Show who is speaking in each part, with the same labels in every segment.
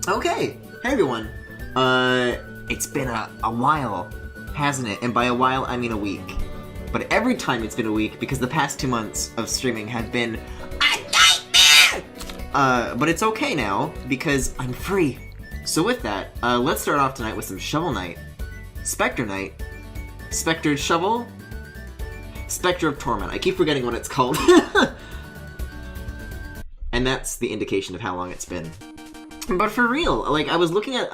Speaker 1: Okay, hey everyone. It's been a while, hasn't it? And by a while, I mean a week. But every time it's been a week, because the past 2 months of streaming have been a nightmare! But it's okay now, because I'm free. So with that, let's start off tonight with some Shovel Knight. Specter Knight. Spectered Shovel? Specter of Torment. I keep forgetting what it's called. And that's the indication of how long it's been. But for real, like, I was looking at,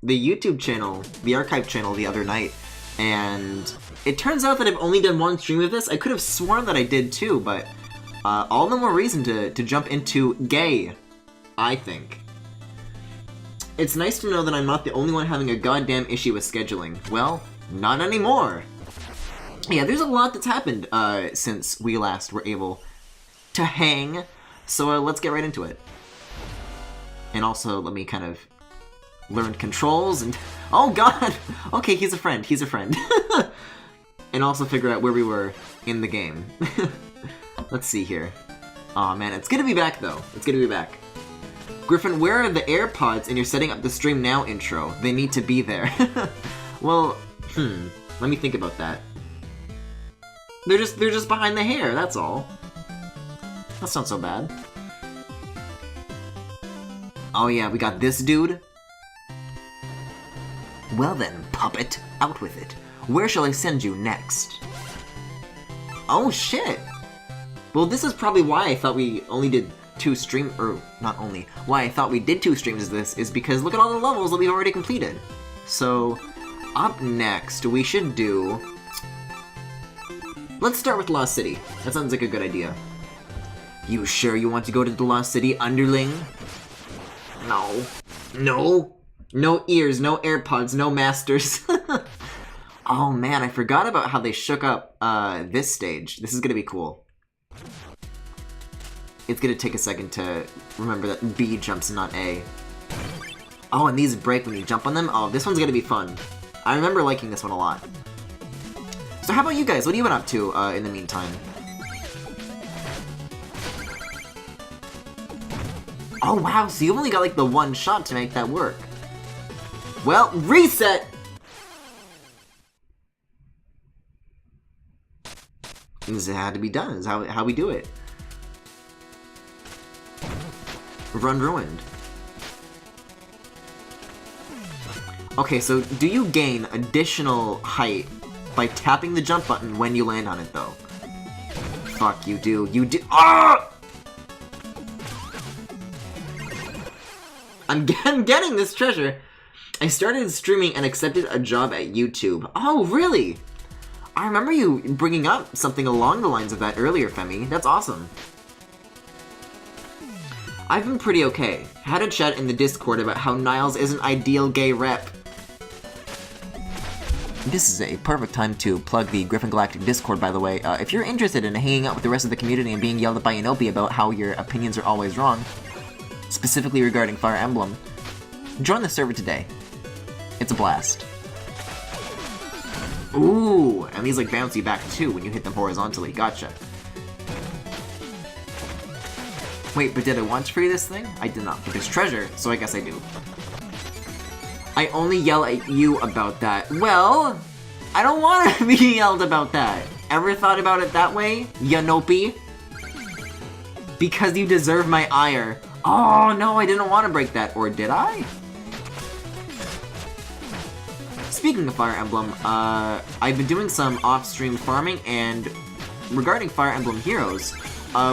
Speaker 1: the YouTube channel, the archive channel the other night, and it turns out that I've only done one stream of this. I could have sworn that I did too, but, all the more reason to jump into gay, I think. It's nice to know that I'm not the only one having a goddamn issue with scheduling. Well, not anymore! Yeah, there's a lot that's happened, since we last were able to hang, so let's get right into it. And also, let me kind of learn controls and... Oh god! Okay, he's a friend, he's a friend. And also figure out where we were in the game. Let's see here. Aw man, it's good to be back though. It's good to be back. Griffin, where are the AirPods in your setting up the stream now intro? They need to be there. Well, let me think about that. They're just behind the hair, that's all. That's not so bad. Oh yeah, we got this dude. Well then, puppet, out with it. Where shall I send you next? Oh shit! Well, this is probably why I thought we only did 2 streams, or not only, why I thought we did 2 streams of this, is because look at all the levels that we've already completed. So, up next, we should do... Let's start with Lost City. That sounds like a good idea. You sure you want to go to the Lost City, underling? No. No? No ears, no AirPods, no masters. Oh man, I forgot about how they shook up this stage. This is gonna be cool. It's gonna take a second to remember that B jumps and not A. Oh, and these break when you jump on them? Oh, this one's gonna be fun. I remember liking this one a lot. So how about you guys? What have you been up to in the meantime? Oh wow, so you only got like the one shot to make that work. Well, reset! This had to be done, is how we do it. Run ruined. Okay, so do you gain additional height by tapping the jump button when you land on it though? Fuck, you do. You do. Ah! I'm getting this treasure. I started streaming and accepted a job at YouTube. Oh, really? I remember you bringing up something along the lines of that earlier, Femi. That's awesome. I've been pretty okay. Had a chat in the Discord about how Niles is an ideal gay rep. This is a perfect time to plug the GRIFFINGALACTIC Discord, by the way. If you're interested in hanging out with the rest of the community and being yelled at by Inopi about how your opinions are always wrong, specifically regarding Fire Emblem, join the server today. It's a blast. Ooh, and these like bounce you back too when you hit them horizontally. Gotcha. Wait, but did I want to free this thing? I did not, but there's treasure, so I guess I do. I only yell at you about that. Well, I don't want to be yelled about that. Ever thought about it that way, Yanopi? Because you deserve my ire. Oh no, I didn't want to break that, or did I? Speaking of Fire Emblem, I've been doing some off-stream farming, and regarding Fire Emblem Heroes,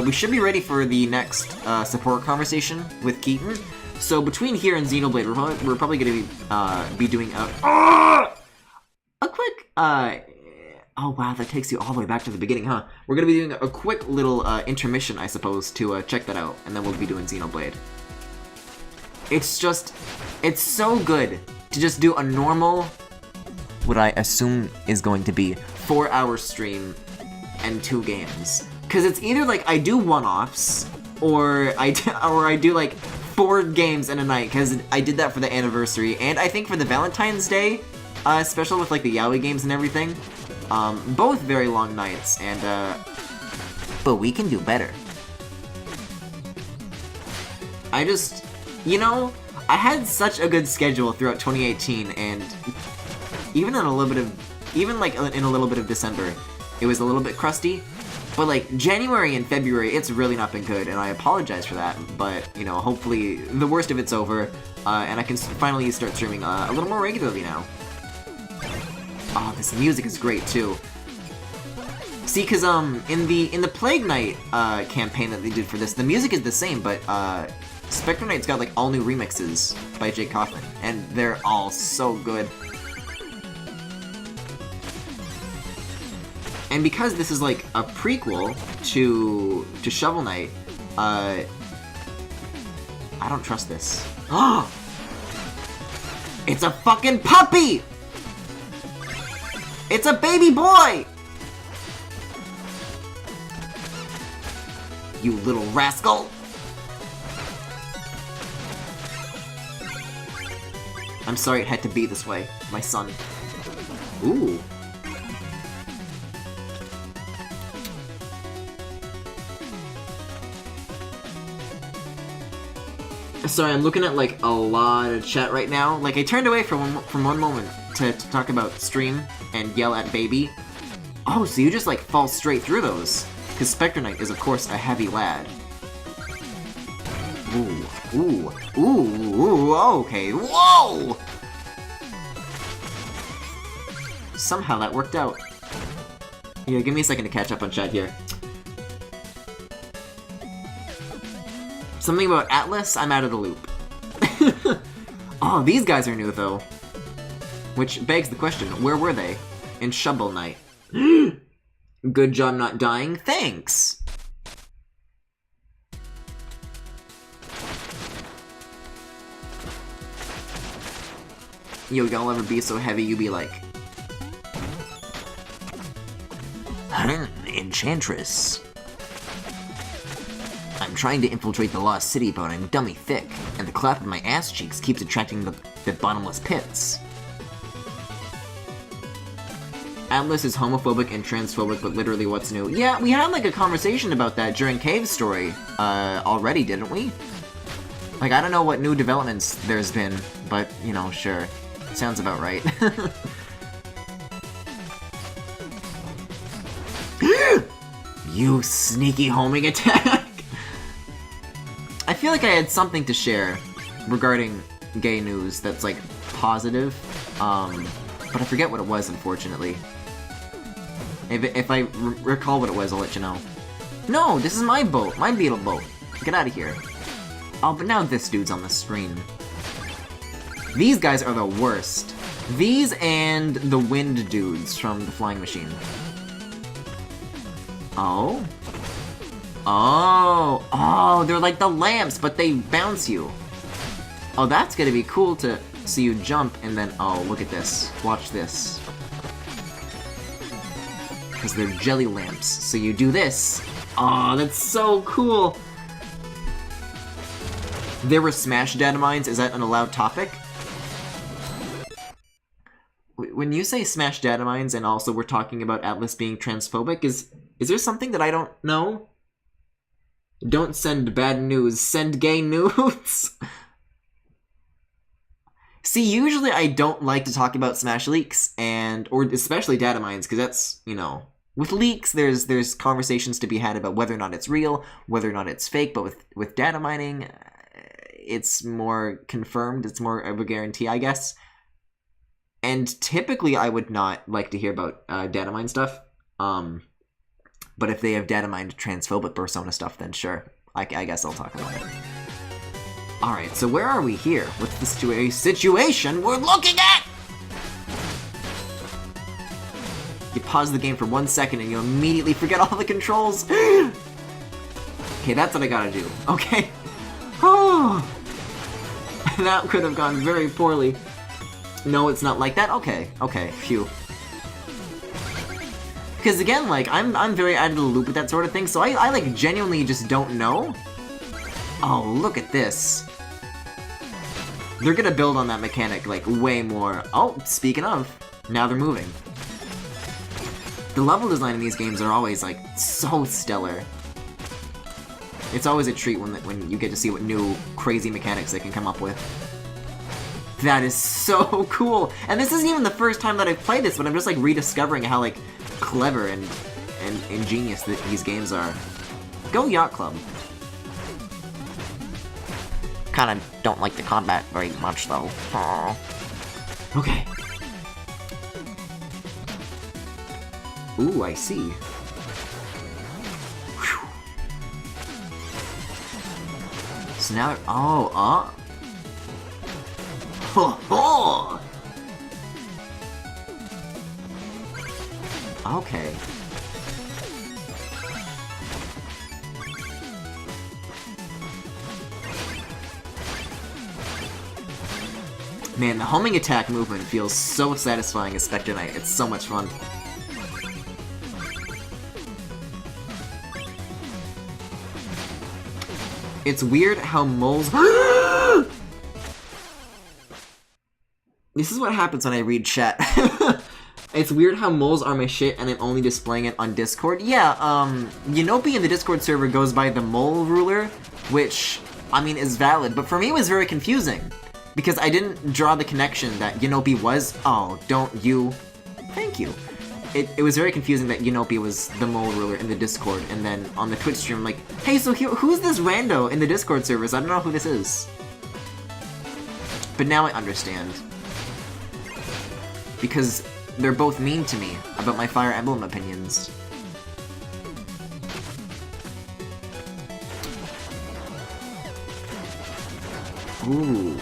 Speaker 1: we should be ready for the next support conversation with Keaton. So between here and Xenoblade, we're probably going to be doing a quick, oh wow, that takes you all the way back to the beginning, huh? We're going to be doing a quick little intermission, I suppose, to check that out, and then we'll be doing Xenoblade. It's just, it's so good to just do a normal, what I assume is going to be 4-hour stream and 2 games. Because it's either like I do one-offs, or I do like 4 games in a night, because I did that for the anniversary, and I think for the Valentine's Day special with like the Yaoi games and everything. Both very long nights, and but we can do better. I just, you know, I had such a good schedule throughout 2018, and even in a little bit of, in a little bit of December, it was a little bit crusty. But like January and February, it's really not been good, and I apologize for that. But you know, hopefully the worst of it's over, and I can finally start streaming a little more regularly now. Oh, this music is great too. See, cause in the Plague Knight campaign that they did for this, the music is the same, but Specter Knight's got like all new remixes by Jake Kaufman, and they're all so good. And because this is like a prequel to Shovel Knight, I don't trust this. Oh! It's a fucking puppy! It's a baby boy! You little rascal! I'm sorry it had to be this way, my son. Ooh. Sorry, I'm looking at like a lot of chat right now. Like, I turned away from one moment to talk about stream and yell at baby. Oh, so you just like fall straight through those. Because Specter Knight is, of course, a heavy lad. Ooh, ooh, ooh, ooh, okay, whoa! Somehow that worked out. Yeah, give me a second to catch up on chat here. Something about Atlas? I'm out of the loop. Oh, these guys are new, though. Which begs the question, where were they? In Shovel Knight. Good job not dying, thanks! Yo, y'all ever be so heavy you be like... Enchantress. I'm trying to infiltrate the Lost City, but I'm dummy thick, and the clap of my ass cheeks keeps attracting the bottomless pits. Atlas is homophobic and transphobic, but literally what's new? Yeah, we had like a conversation about that during Cave's story, already, didn't we? Like, I don't know what new developments there's been, but, you know, sure. Sounds about right. You sneaky homing attack! I feel like I had something to share regarding gay news that's, like, positive, but I forget what it was, unfortunately. If I recall what it was, I'll let you know. No, this is my boat, my beetle boat. Get out of here. Oh, but now this dude's on the screen. These guys are the worst. These and the wind dudes from the Flying Machine. Oh? Oh, oh, they're like the lamps, but they bounce you. Oh, that's gonna be cool to see you jump and then, oh, look at this. Watch this. Because they're jelly lamps, so you do this. Oh, that's so cool. There were smash data mines, is that an allowed topic? When you say smash data mines and also we're talking about Atlas being transphobic, is there something that I don't know? Don't send bad news, send gay nudes. See, usually I don't like to talk about Smash leaks, or especially data mines, because that's, you know, with leaks, there's conversations to be had about whether or not it's real, whether or not it's fake, but with data mining, it's more confirmed, it's more of a guarantee, I guess. And typically I would not like to hear about data mine stuff, but if they have data mined transphobic persona stuff, then sure, I guess I'll talk about it. Alright, so where are we here? What's the situation we're looking at? You pause the game for 1 second and you immediately forget all the controls. Okay, that's what I gotta do. Okay. Oh, that could have gone very poorly. No, it's not like that? Okay, okay, phew. Because again, like, I'm very out of the loop with that sort of thing, so I like, genuinely just don't know. Oh, look at this. They're gonna build on that mechanic, like, way more. Oh, speaking of, now they're moving. The level design in these games are always, like, so stellar. It's always a treat when you get to see what new, crazy mechanics they can come up with. That is so cool! And this isn't even the first time that I've played this, but I'm just like rediscovering how like clever and ingenious that these games are. Go Yacht Club. Kinda don't like the combat very much though. Aww. Okay. Ooh, I see. Whew. So now, okay. Man, the homing attack movement feels so satisfying as Specter Knight. It's so much fun. It's weird how moles... This is what happens when I read chat. It's weird how moles are my shit and I'm only displaying it on Discord. Yeah, Yanopi in the Discord server goes by the mole ruler, which, I mean, is valid, but for me it was very confusing. Because I didn't draw the connection that Yanopi was... Oh, don't you... Thank you. It was very confusing that Yanopi was the mole ruler in the Discord, and then on the Twitch stream, I'm like, hey, so who's this rando in the Discord servers? I don't know who this is. But now I understand. Because they're both mean to me about my Fire Emblem opinions. Ooh.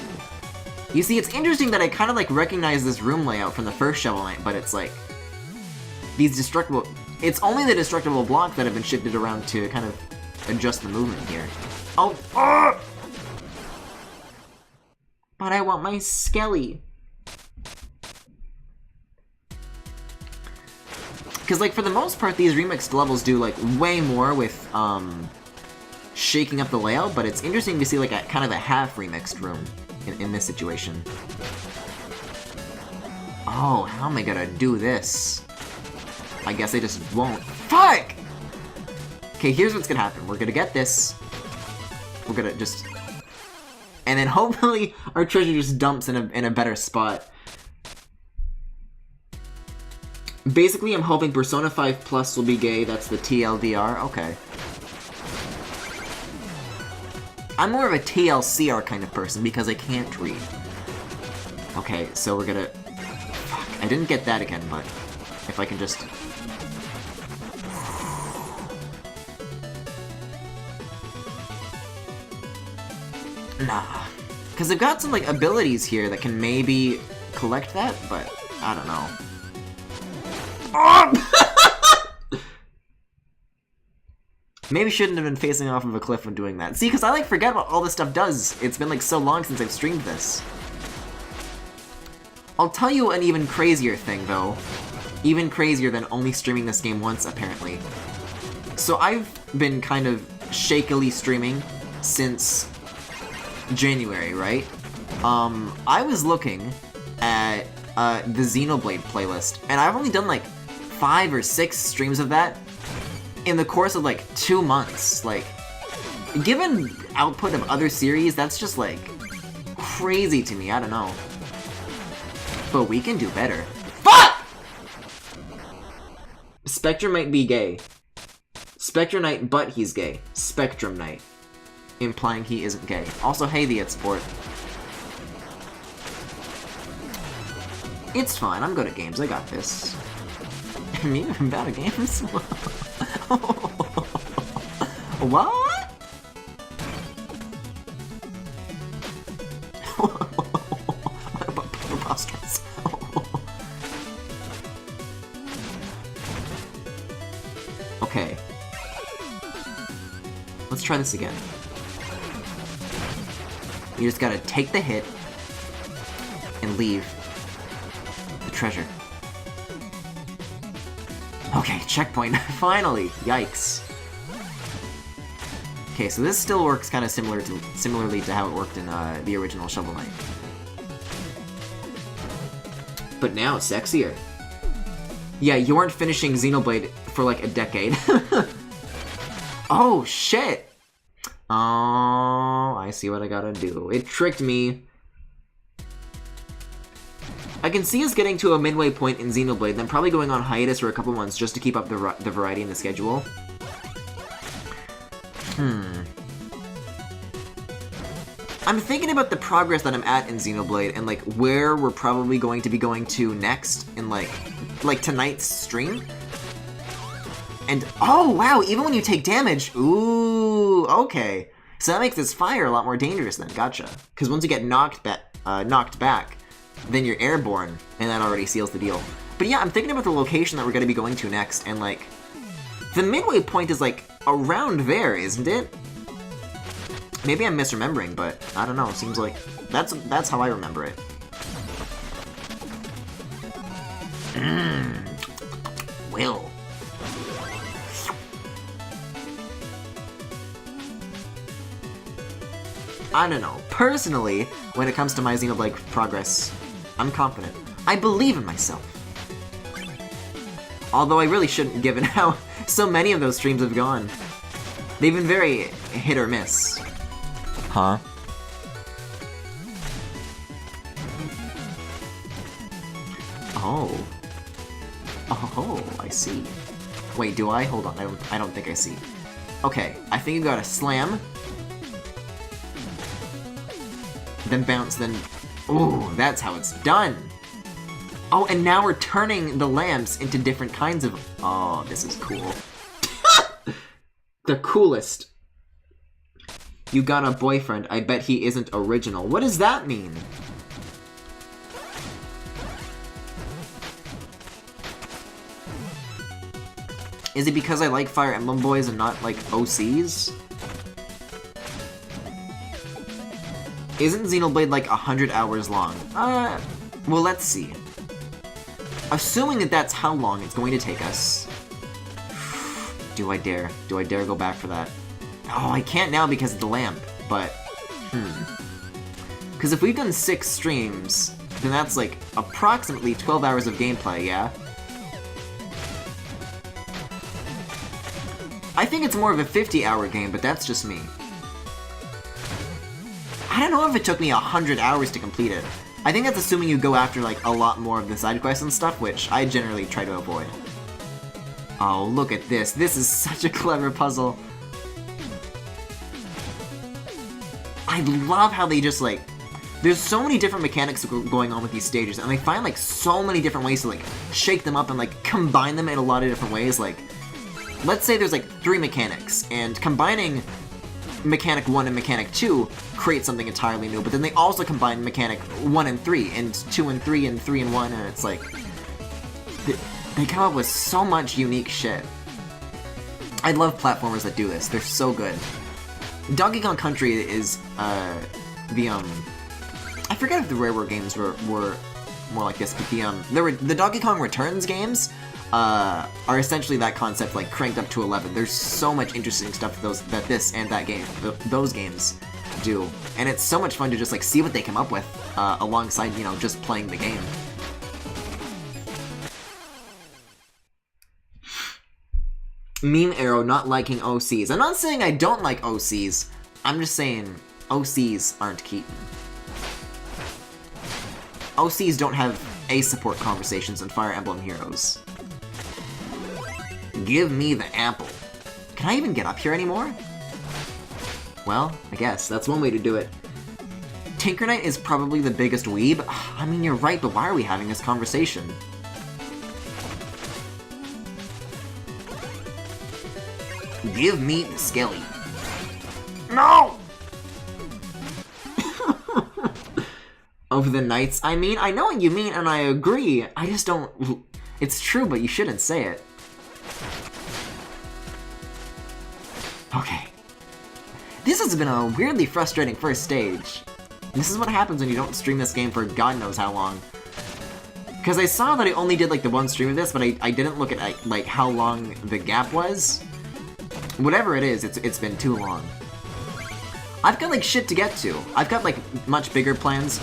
Speaker 1: You see, it's interesting that I kind of like recognize this room layout from the first Shovel Knight, but it's like... These destructible... It's only the destructible blocks that have been shifted around to kind of adjust the movement here. Oh! But I want my Skelly. Because, like, for the most part, these remixed levels do, like, way more with, shaking up the layout, but it's interesting to see, like, a kind of a half remixed room in this situation. Oh, how am I gonna do this? I guess I just won't. Fuck! Okay, here's what's gonna happen. We're gonna get this. We're gonna just... And then hopefully our treasure just dumps in a better spot. Basically, I'm hoping Persona 5 Plus will be gay. That's the TLDR. Okay. I'm more of a TLCR kind of person because I can't read. Okay, so we're gonna... Fuck, I didn't get that again, but if I can just... Nah. Because I've got some, like, abilities here that can maybe collect that, but I don't know. Maybe shouldn't have been facing off of a cliff when doing that. See, because I, like, forget what all this stuff does. It's been, like, so long since I've streamed this. I'll tell you an even crazier thing, though. Even crazier than only streaming this game once, apparently. So I've been kind of shakily streaming since January, right? I was looking at the Xenoblade playlist, and I've only done, like, 5 or 6 streams of that in the course of, like, 2 months. Like, given output of other series, that's just, like, crazy to me. I don't know. But we can do better. Fuck! Spectre might be gay. Spectre Knight, but he's gay. Spectrum Knight. Implying he isn't gay. Also, hey, the Sport. It's fine, I'm good at games, I got this. Me? I'm bad at games? What? What about preposterous? Okay. Let's try this again. You just gotta take the hit and leave the treasure. Okay, checkpoint. Finally! Yikes. Okay, so this still works kind of similarly to how it worked in the original Shovel Knight. But now, sexier. Yeah, you weren't finishing Xenoblade for like a decade. Oh, shit! Oh, I see what I gotta do. It tricked me. I can see us getting to a midway point in Xenoblade, then probably going on hiatus for a couple months just to keep up the variety in the schedule. I'm thinking about the progress that I'm at in Xenoblade and, like, where we're probably going to be going to next in, like tonight's stream. And, oh, wow, even when you take damage, ooh, okay. So that makes this fire a lot more dangerous then, gotcha. Because once you get knocked back, then you're airborne, and that already seals the deal. But yeah, I'm thinking about the location that we're going to be going to next, and, like, the midway point is, like, around there, isn't it? Maybe I'm misremembering, but I don't know. It seems like that's how I remember it. Will. I don't know. Personally, when it comes to my Xenoblade progress, I'm confident. I believe in myself. Although I really shouldn't, given how so many of those streams have gone. They've been very hit or miss. Huh? Oh. Oh, I see. Wait, do I? Hold on, I don't think I see. Okay, I think you gotta slam. Then bounce, then... Ooh, that's how it's done! Oh, and now we're turning the lamps into different kinds of... Oh, this is cool. The coolest. You got a boyfriend. I bet he isn't original. What does that mean? Is it because I like Fire Emblem boys and not, like, OCs? Isn't Xenoblade, like, 100 hours long? Well, let's see. Assuming that that's how long it's going to take us. Do I dare? Do I dare go back for that? Oh, I can't now because of the lamp, but... Because if we've done 6 streams, then that's, like, approximately 12 hours of gameplay, yeah? I think it's more of a 50-hour game, but that's just me. I don't know if it took me 100 hours to complete it. I think that's assuming you go after, like, a lot more of the side quests and stuff, which I generally try to avoid. Oh, look at this. This is such a clever puzzle. I love how they just, like... There's so many different mechanics going on with these stages, and they find, like, so many different ways to, like, shake them up and, like, combine them in a lot of different ways. Like, let's say there's, like, 3 mechanics, and combining Mechanic 1 and Mechanic 2 create something entirely new, but then they also combine Mechanic 1 and 3, and 2 and 3, and 3 and 1, and it's like... They come up with so much unique shit. I love platformers that do this. They're so good. Donkey Kong Country is, I forget if the Rareware games were more like this, but the Donkey Kong Returns games are essentially that concept, like, cranked up to 11. There's so much interesting stuff that this and that game, those games do. And it's so much fun to just, like, see what they come up with alongside, you know, just playing the game. Meme Arrow not liking OCs. I'm not saying I don't like OCs. I'm just saying OCs aren't Keaton. OCs don't have A-support conversations in Fire Emblem Heroes. Give me the apple. Can I even get up here anymore? Well, I guess. That's one way to do it. Tinker Knight is probably the biggest weeb. I mean, you're right, but why are we having this conversation? Give me the skelly. No! Of the Knights, I mean, I know what you mean, and I agree. I just don't... It's true, but you shouldn't say it. Okay. This has been a weirdly frustrating first stage. This is what happens when you don't stream this game for God knows how long. Because I saw that I only did, like, the one stream of this, but I didn't look at, like, how long the gap was. Whatever it is, it's been too long. I've got, like, shit to get to. I've got, like, much bigger plans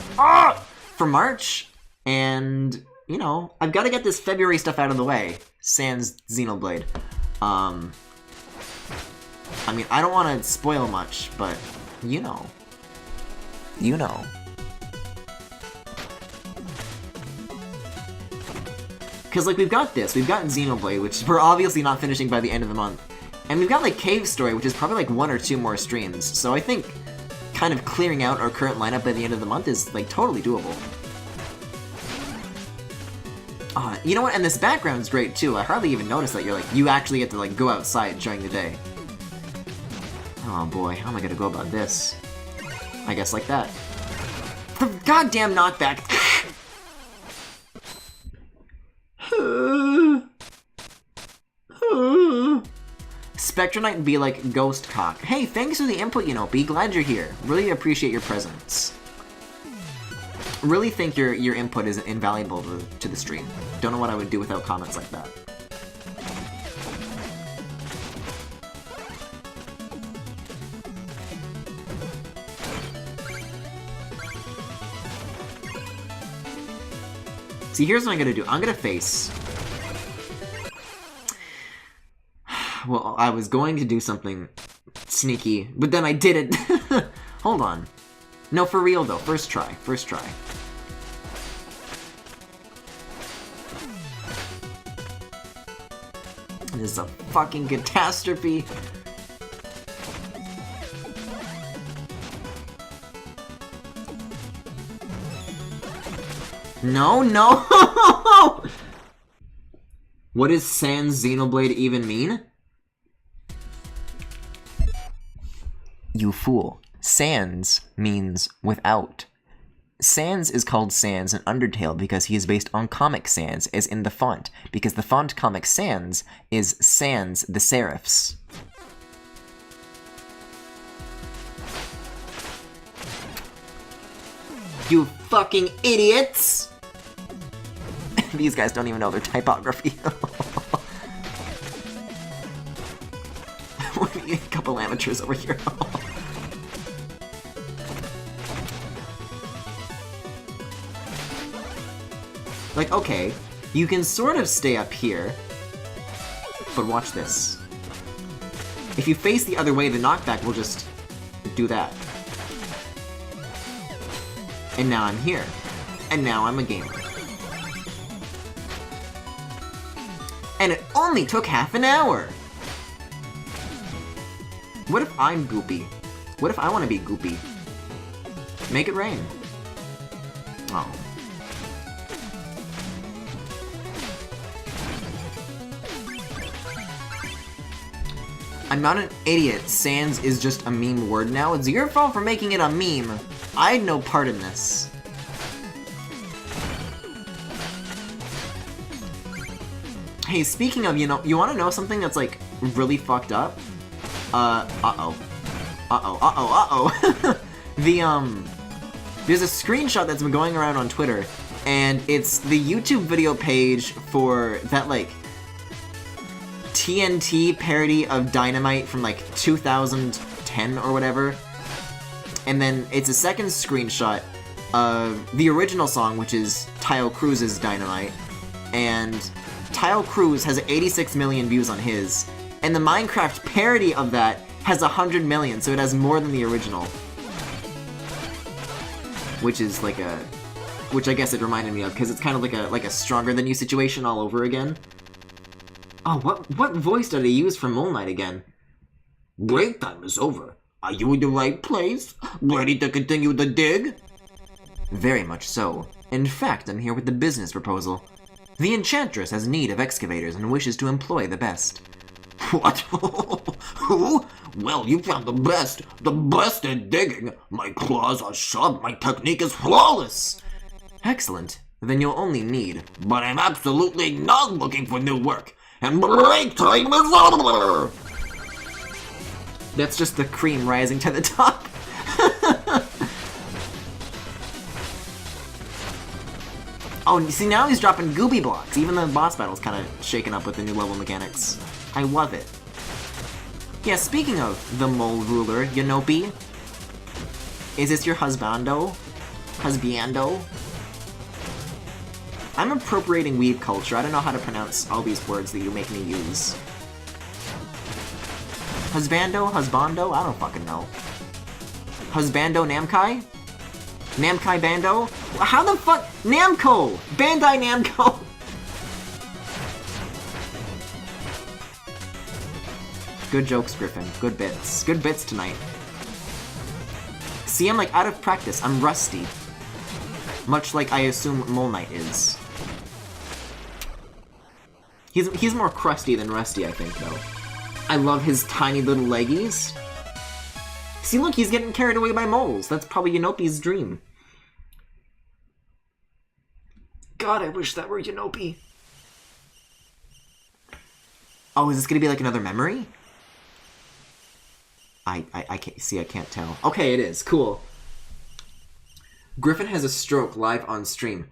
Speaker 1: for March, and, you know, I've got to get this February stuff out of the way, sans Xenoblade. I mean, I don't want to spoil much, but, you know. You know. Because, like, we've got this. We've got Xenoblade, which we're obviously not finishing by the end of the month. And we've got, like, Cave Story, which is probably, like, 1 or 2 more streams. So I think kind of clearing out our current lineup by the end of the month is, like, totally doable. You know what? And this background's great, too. I hardly even noticed that you actually get to, like, go outside during the day. Oh, boy. How am I gonna go about this? I guess like that. The goddamn knockback! Spectre Knight be like Ghost Cock. Hey, thanks for the input, you know, be glad you're here. Really appreciate your presence. Really think your input is invaluable to the stream. Don't know what I would do without comments like that. See, here's what I'm gonna do. I'm gonna face... Well, I was going to do something sneaky, but then I did it. Hold on. No, for real though. First try. First try. This is a fucking catastrophe. No, no! What does Sans Xenoblade even mean? You fool. Sans means without. Sans is called Sans in Undertale because he is based on Comic Sans, as in the font, because the font Comic Sans is Sans the Serifs. You fucking idiots! These guys don't even know their typography. A couple amateurs over here. Like, okay, you can sort of stay up here, but watch this. If you face the other way, the knockback will just do that. And now I'm here. And now I'm a gamer. And it only took half an hour! What if I'm Goopy? What if I want to be Goopy? Make it rain. Oh. I'm not an idiot. Sans is just a meme word now. It's your fault for making it a meme. I had no part in this. Hey, speaking of, you know, you want to know something that's, like, really fucked up? Uh-oh. There's a screenshot that's been going around on Twitter, and it's the YouTube video page for that, like, TNT parody of Dynamite from, like, 2010 or whatever. And then it's a second screenshot of the original song, which is Tile Cruz's Dynamite, and Tile Cruz has 86 million views on his, and the Minecraft parody of that has 100 million, so it has more than the original. Which is like a... which I guess it reminded me of, because it's kind of like a stronger than you situation all over again. Oh, what voice did I use for Mole Knight again? Break time is over. Are you in the right place? Ready to continue the dig? Very much so. In fact, I'm here with the business proposal. The Enchantress has need of excavators and wishes to employ the best. What? Who? Well, you found the best at digging. My claws are sharp, my technique is flawless. Excellent. Then you'll only need... But I'm absolutely not looking for new work. And break time is over! That's just the cream rising to the top. Oh, see, now he's dropping gooby blocks. Even the boss battle's kind of shaken up with the new level mechanics. I love it. Yeah, speaking of the mole ruler, Yonobi, is this your husbando? Husbando? I'm appropriating weeb culture. I don't know how to pronounce all these words that you make me use. Husbando? Husbando? I don't fucking know. Husbando Namkai? Namkai Bando? How the fuck? Namco! Bandai Namco! Good jokes, Griffin. Good bits. Good bits tonight. See, I'm like out of practice. I'm rusty. Much like I assume Mole Knight is. He's more crusty than rusty, I think, though. I love his tiny little leggies. See, look, he's getting carried away by moles. That's probably Yanopi's dream. God, I wish that were Yanopi. Oh, is this gonna be like another memory? I can't see, I can't tell. Okay, it is. Cool. Griffin has a stroke live on stream.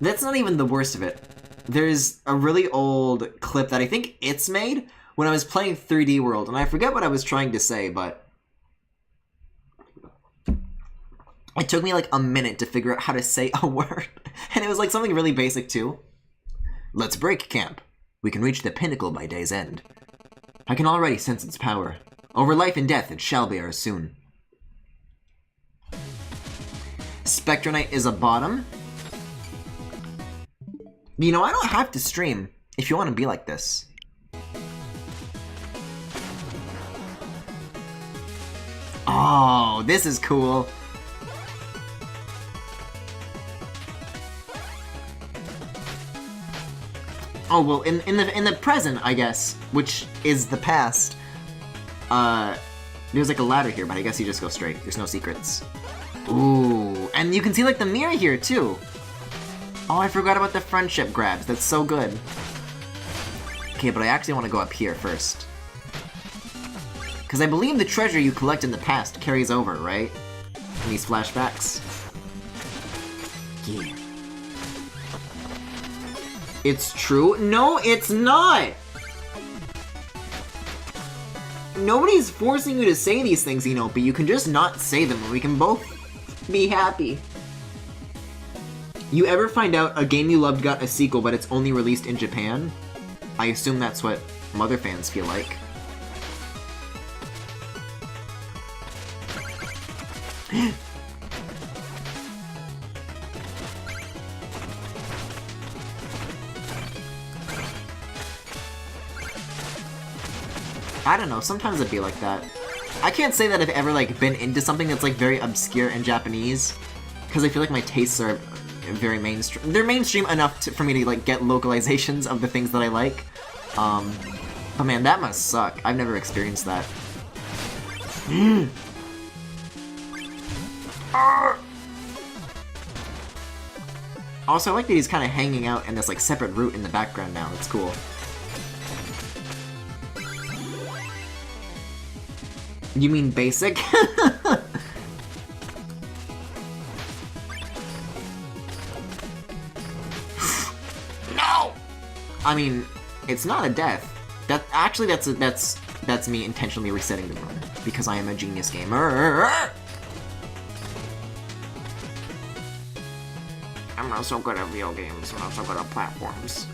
Speaker 1: That's not even the worst of it. There's a really old clip that I think it's made when I was playing 3D World, and I forget what I was trying to say, but it took me like a minute to figure out how to say a word, and it was like something really basic too. Let's break camp. We can reach the pinnacle by day's end. I can already sense its power. Over life and death it shall be ours soon. Specter Knight is a bottom. You know, I don't have to stream if you want to be like this. Oh, this is cool. Oh, well, in the present, I guess, which is the past, there's like a ladder here, but I guess you just go straight. There's no secrets. Ooh, and you can see like the mirror here too. Oh, I forgot about the friendship grabs. That's so good. Okay, but I actually want to go up here first. Because I believe the treasure you collect in the past carries over, right? In these flashbacks. Yeah. It's true? No, it's not! Nobody's forcing you to say these things, Enopi. You can just not say them and we can both be happy. You ever find out a game you loved got a sequel but it's only released in Japan? I assume that's what Mother fans feel like. I don't know, sometimes it'd be like that. I can't say that I've ever like been into something that's like very obscure in Japanese, because I feel like my tastes are very mainstream. They're mainstream enough for me to like get localizations of the things that I like. But man, that must suck. I've never experienced that. Also, I like that he's kind of hanging out in this like separate route in the background now. It's cool. You mean basic? No! I mean, it's not a death. That's me intentionally resetting the room because I am a genius gamer. I'm not so good at video games. I'm not so good at platforms.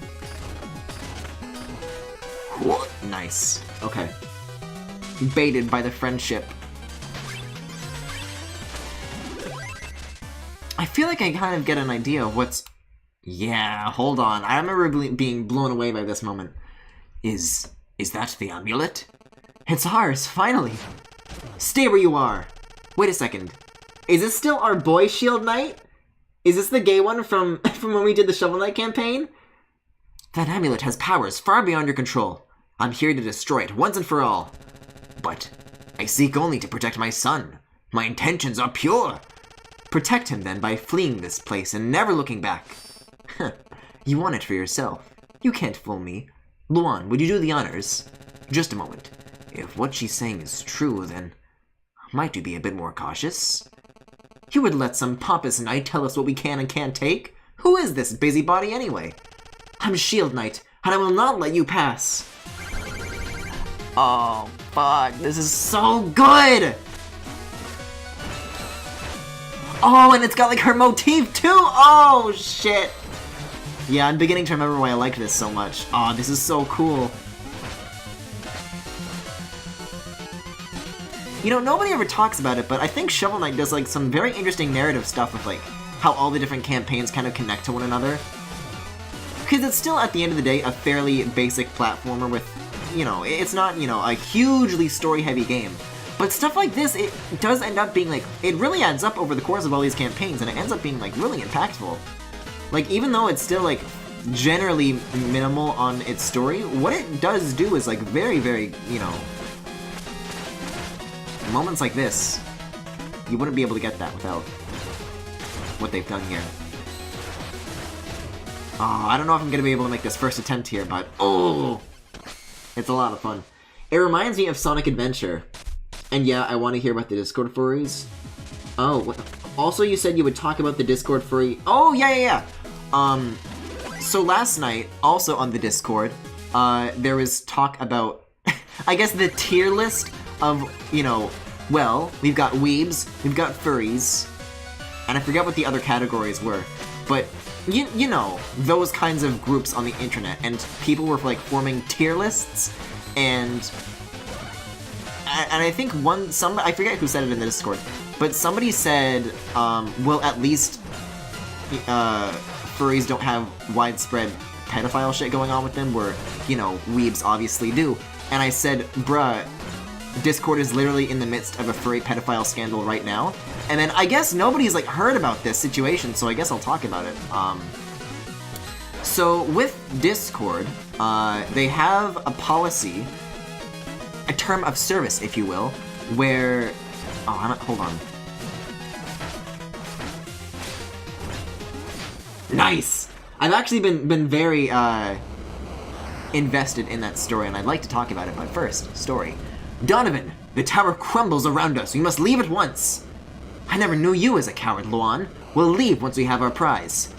Speaker 1: What? Nice. Okay. Baited by the friendship. I feel like I kind of get an idea of what's... Yeah, hold on. I remember being blown away by this moment. Is that the amulet? It's ours, finally! Stay where you are! Wait a second. Is this still our boy Shield Knight? Is this the gay one from when we did the Shovel Knight campaign? That amulet has powers far beyond your control. I'm here to destroy it once and for all. But I seek only to protect my son. My intentions are pure. Protect him then by fleeing this place and never looking back. You want it for yourself. You can't fool me. Luan, would you do the honors? Just a moment. If what she's saying is true, then might you be a bit more cautious? You would let some pompous knight tell us what we can and can't take? Who is this busybody anyway? I'm Shield Knight, and I will not let you pass. Oh, fuck. This is so good! Oh, and it's got like her motif too! Oh, shit! Yeah, I'm beginning to remember why I liked this so much. Oh, this is so cool. You know, nobody ever talks about it, but I think Shovel Knight does like some very interesting narrative stuff with like how all the different campaigns kind of connect to one another. Because it's still, at the end of the day, a fairly basic platformer with you know, it's not, you know, a hugely story-heavy game. But stuff like this, it does end up being, like, it really adds up over the course of all these campaigns, and it ends up being, like, really impactful. Like, even though it's still, like, generally minimal on its story, what it does do is, like, very, very, you know, moments like this, you wouldn't be able to get that without what they've done here. Oh, I don't know if I'm gonna be able to make this first attempt here, but oh, it's a lot of fun. It reminds me of Sonic Adventure. And yeah, I want to hear about the Discord furries. Oh, what the... Also, you said you would talk about the Discord furry... Oh, yeah. So last night, also on the Discord, there was talk about, I guess, the tier list of, you know, well, we've got weebs, we've got furries, and I forget what the other categories were, but you know, those kinds of groups on the internet, and people were, like, forming tier lists, and I think I forget who said it in the Discord, but somebody said, well, at least, furries don't have widespread pedophile shit going on with them, where, you know, weebs obviously do. And I said, bruh, Discord is literally in the midst of a furry pedophile scandal right now. And then I guess nobody's, like, heard about this situation, so I guess I'll talk about it. So with Discord, they have a policy, a term of service, if you will, where... Oh, hold on. Nice! I've actually been very, invested in that story, and I'd like to talk about it, but first, story. Donovan, the tower crumbles around us. We must leave at once. I never knew you as a coward, Luan. We'll leave once we have our prize.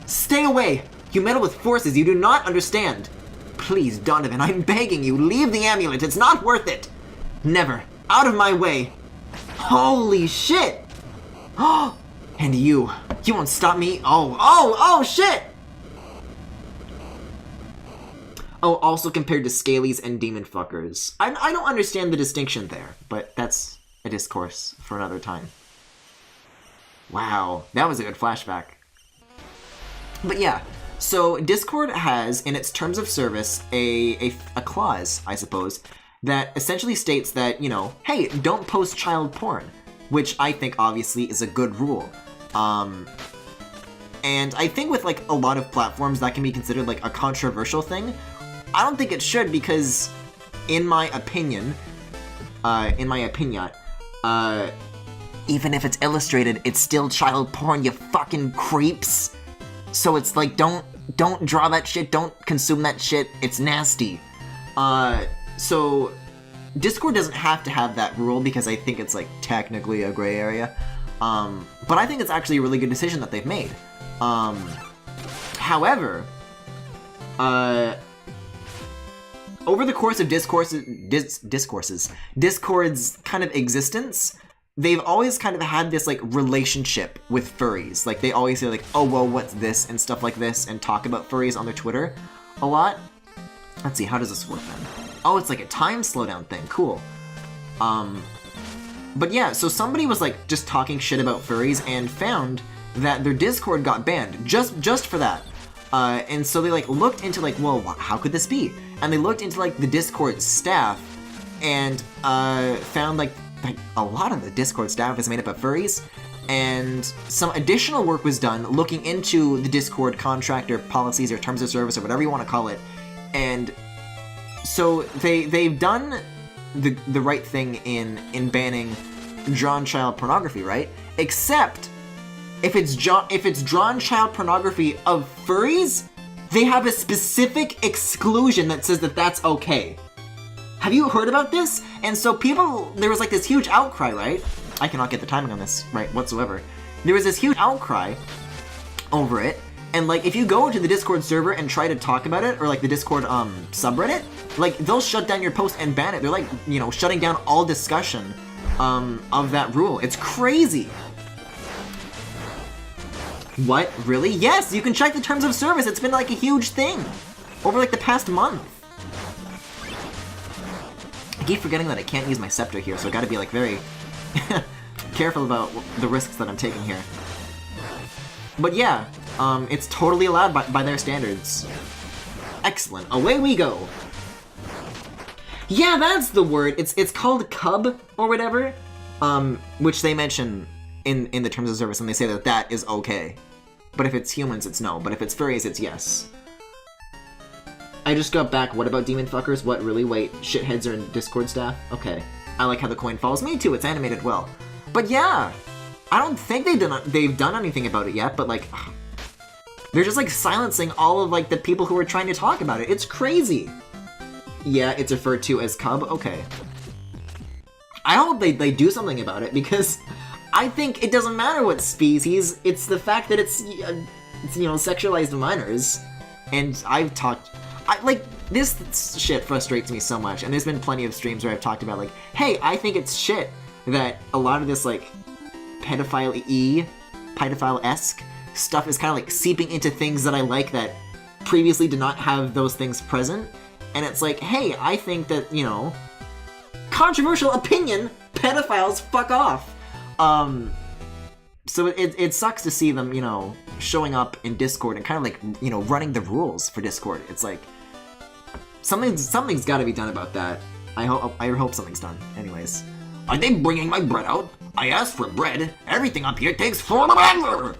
Speaker 1: Stay away! You meddle with forces you do not understand. Please, Donovan, I'm begging you, leave the amulet. It's not worth it. Never. Out of my way. Holy shit! Oh, and you won't stop me. Oh, shit! Oh, also compared to Scalies and Demon Fuckers. I don't understand the distinction there, but that's a discourse for another time. Wow, that was a good flashback. But yeah, so Discord has, in its terms of service, a clause, I suppose, that essentially states that, you know, hey, don't post child porn, which I think obviously is a good rule. And I think with, like, a lot of platforms that can be considered, like, a controversial thing. I don't think it should, because in my opinion, even if it's illustrated, it's still child porn, you fucking creeps. So it's like, don't draw that shit, don't consume that shit, it's nasty. So Discord doesn't have to have that rule, because I think it's, like, technically a gray area. But I think it's actually a really good decision that they've made. However, over the course of Discord's kind of existence, they've always kind of had this, like, relationship with furries. Like, they always say, like, oh, well, what's this, and stuff like this, and talk about furries on their Twitter a lot. Let's see, how does this work then? Oh, it's like a time slowdown thing, cool. But yeah, so somebody was, like, just talking shit about furries and found that their Discord got banned, just for that. And so they, like, looked into, like, well, how could this be? And they looked into, like, the Discord staff and found, like, a lot of the Discord staff is made up of furries, and some additional work was done looking into the Discord contract or policies or terms of service or whatever you want to call it, and so they've done the right thing in banning drawn child pornography, right? Except if it's drawn child pornography of furries, they have a specific exclusion that says that that's okay. Have you heard about this? And so there was, like, this huge outcry, right? I cannot get the timing on this right whatsoever. There was this huge outcry over it, and, like, if you go into the Discord server and try to talk about it, or, like, the Discord subreddit, like, they'll shut down your post and ban it. They're, like, you know, shutting down all discussion of that rule. It's crazy. What? Really? Yes, you can check the terms of service. It's been, like, a huge thing over, like, the past month. I keep forgetting that I can't use my scepter here, so I gotta be, like, very careful about the risks that I'm taking here. But yeah, it's totally allowed by their standards. Excellent. Away we go. Yeah, that's the word. It's called cub or whatever, which they mention in the terms of service, and they say that that is okay. But if it's humans, it's no. But if it's furries, it's yes. I just got back. What about demon fuckers? What, really? Wait, shitheads are in Discord staff? Okay. I like how the coin falls. Me too, it's animated well. But yeah, I don't think they've done anything about it yet, but like, they're just like silencing all of like the people who are trying to talk about it. It's crazy. Yeah, it's referred to as cub? Okay. I hope they do something about it, because I think it doesn't matter what species, it's the fact that it's you know, sexualized minors. And this shit frustrates me so much, and there's been plenty of streams where I've talked about, like, hey, I think it's shit that a lot of this, like, pedophile-esque stuff is kind of, like, seeping into things that I like that previously did not have those things present. And it's like, hey, I think that, you know, controversial opinion, pedophiles, fuck off. So it sucks to see them, you know, showing up in Discord and kind of like, you know, running the rules for Discord. It's like, something's got to be done about that. I hope something's done. Anyways, are they bringing my bread out? I asked for bread. Everything up here takes forever.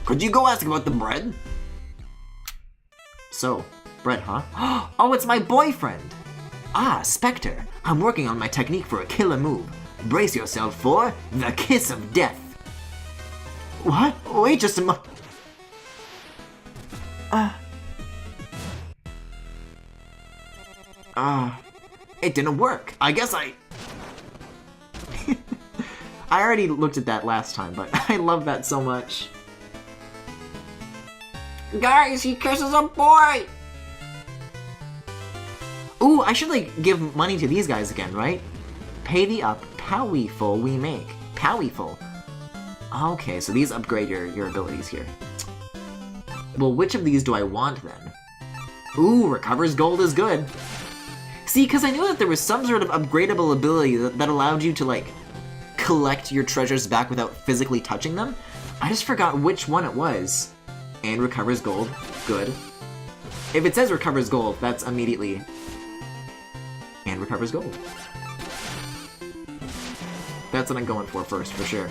Speaker 1: Could you go ask about the bread? So, bread, huh? Oh, it's my boyfriend. Ah, Specter. I'm working on my technique for a killer move. Brace yourself for the kiss of death. What? Wait just a mo- it didn't work. I guess I already looked at that last time, but I love that so much. Guys, he kisses a boy! Ooh, I should, like, give money to these guys again, right? Pay the up, powerful we make. Powerful. Okay, so these upgrade your abilities here. Well, which of these do I want, then? Ooh, recovers gold is good. See, because I knew that there was some sort of upgradable ability that allowed you to, like, collect your treasures back without physically touching them. I just forgot which one it was. And recovers gold. Good. If it says recovers gold, that's immediately... And recovers gold. That's what I'm going for first, for sure.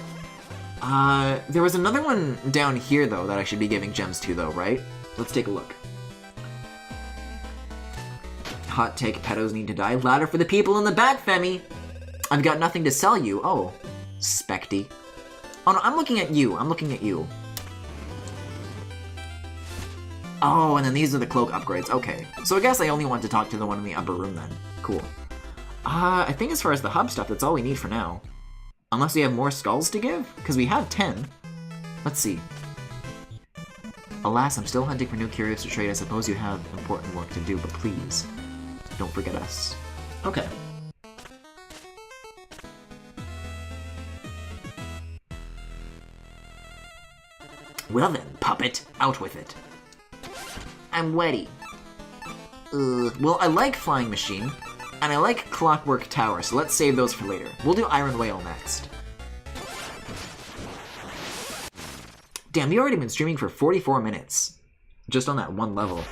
Speaker 1: There was another one down here, though, that I should be giving gems to, though, right? Let's take a look. Hot take, pedos need to die. Louder for the people in the back, Femi! I've got nothing to sell you. Oh, Specty. Oh, no, I'm looking at you. I'm looking at you. Oh, and then these are the cloak upgrades. Okay. So I guess I only want to talk to the one in the upper room, then. Cool. I think as far as the hub stuff, that's all we need for now. Unless we have more skulls to give? Because we have 10. Let's see. Alas, I'm still hunting for new curios to trade. I suppose you have important work to do, but please, don't forget us. Okay. Well then, puppet, out with it. I'm ready. Well, I like Flying Machine, and I like Clockwork Tower, so let's save those for later. We'll do Iron Whale next. Damn, you've already been streaming for 44 minutes. Just on that one level.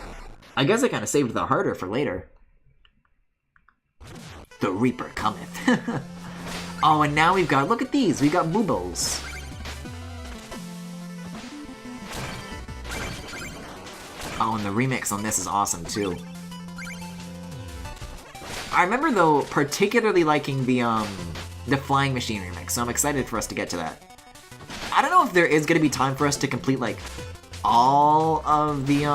Speaker 1: I guess I kind of saved the harder for later. The Reaper cometh. Oh, and now we've got, look at these, we got Boobos. Oh, and the remix on this is awesome, too. I remember, though, particularly liking the Flying Machine remix, so I'm excited for us to get to that. I don't know if there is going to be time for us to complete, like, all of the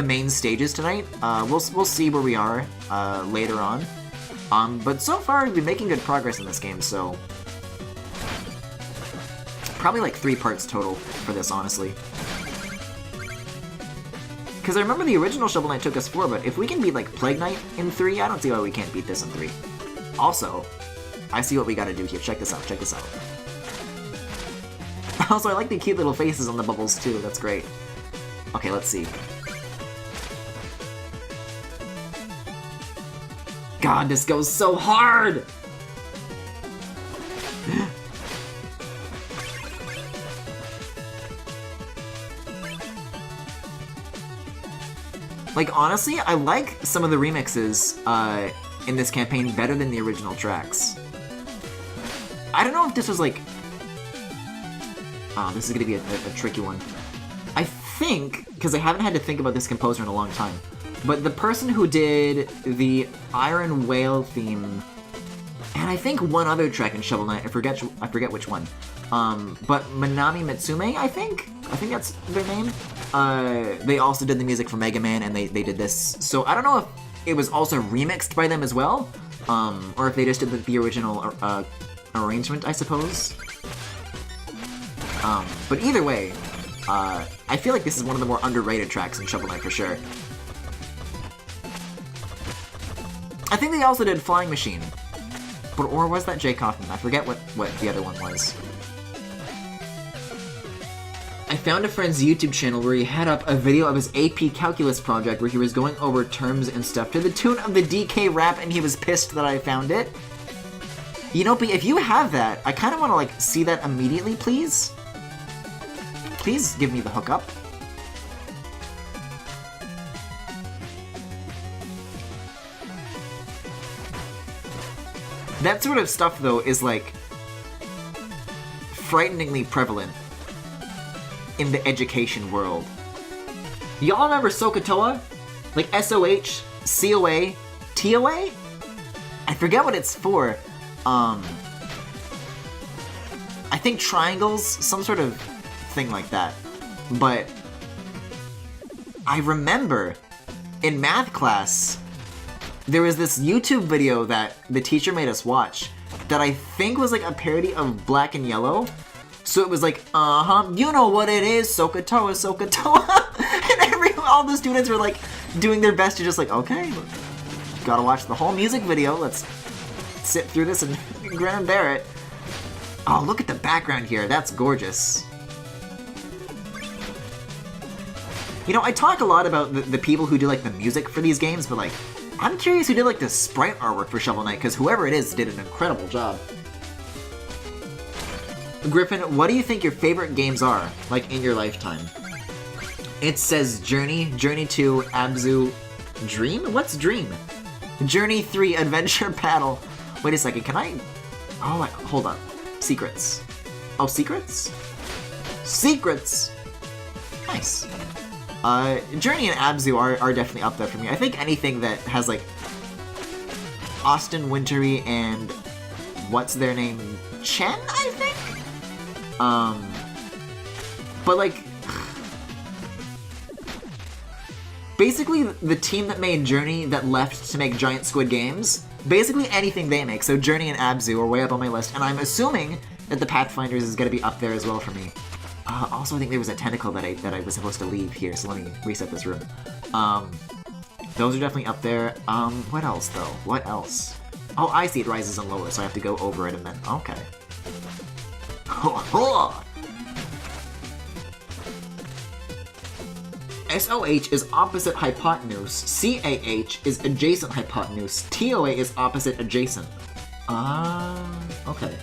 Speaker 1: main stages tonight. We'll see where we are later on. But so far, we've been making good progress in this game, so... Probably, like, 3 parts total for this, honestly. Because I remember the original Shovel Knight took us 4, but if we can beat, like, Plague Knight in 3, I don't see why we can't beat this in 3. Also, I see what we gotta do here. Check this out, check this out. Also, I like the cute little faces on the bubbles, too. That's great. Okay, let's see. God, this goes so hard! Like, honestly, I like some of the remixes in this campaign better than the original tracks. I don't know if this was like... Oh, this is gonna be a tricky one. I think, because I haven't had to think about this composer in a long time, but the person who did the Iron Whale theme, and I think one other track in Shovel Knight, I forget which one, but Manami Mitsume, I think that's their name. They also did the music for Mega Man, and they did this. So I don't know if it was also remixed by them as well, or if they just did the original arrangement, I suppose. But either way, I feel like this is one of the more underrated tracks in Shovel Knight for sure. I think they also did Flying Machine. Or was that Jay Kaufman? I forget what the other one was. I found a friend's YouTube channel where he had up a video of his AP Calculus project where he was going over terms and stuff to the tune of the DK rap, and he was pissed that I found it. You know, but if you have that, I kind of want to, like, see that immediately, please. Please give me the hookup. That sort of stuff, though, is, like, frighteningly prevalent in the education world. Y'all remember SOHCAHTOA? Like SOH, COA, TOA? I forget what it's for. I think triangles, some sort of thing like that. But I remember in math class, there was this YouTube video that the teacher made us watch that I think was like a parody of Black and Yellow. So it was like, you know what it is, SOHCAHTOA, SOHCAHTOA. And all the students were like doing their best to just like, okay, gotta watch the whole music video, let's sit through this and grin and bear it. Oh, look at the background here, that's gorgeous. You know, I talk a lot about the people who do like the music for these games, but like, I'm curious who did like the sprite artwork for Shovel Knight, because whoever it is did an incredible job. Griffin, what do you think your favorite games are, like, in your lifetime? It says Journey, Journey 2, Abzu, Dream? What's Dream? Journey 3, Adventure Battle. Wait a second, can I... Oh, hold on. Secrets. Oh, secrets? Secrets! Nice. Journey and Abzu are definitely up there for me. I think anything that has, like, Austin Wintory and... What's their name? Chen, I think? But like, basically the team that made Journey that left to make Giant Squid Games, basically anything they make, so Journey and Abzu are way up on my list, and I'm assuming that the Pathfinders is gonna be up there as well for me. Also I think there was a tentacle that I was supposed to leave here, so let me reset this room. Those are definitely up there. What else though? What else? Oh, I see it rises and lowers, so I have to go over it and then, okay. SOH is opposite hypotenuse, CAH is adjacent hypotenuse, TOA is opposite adjacent. Okay.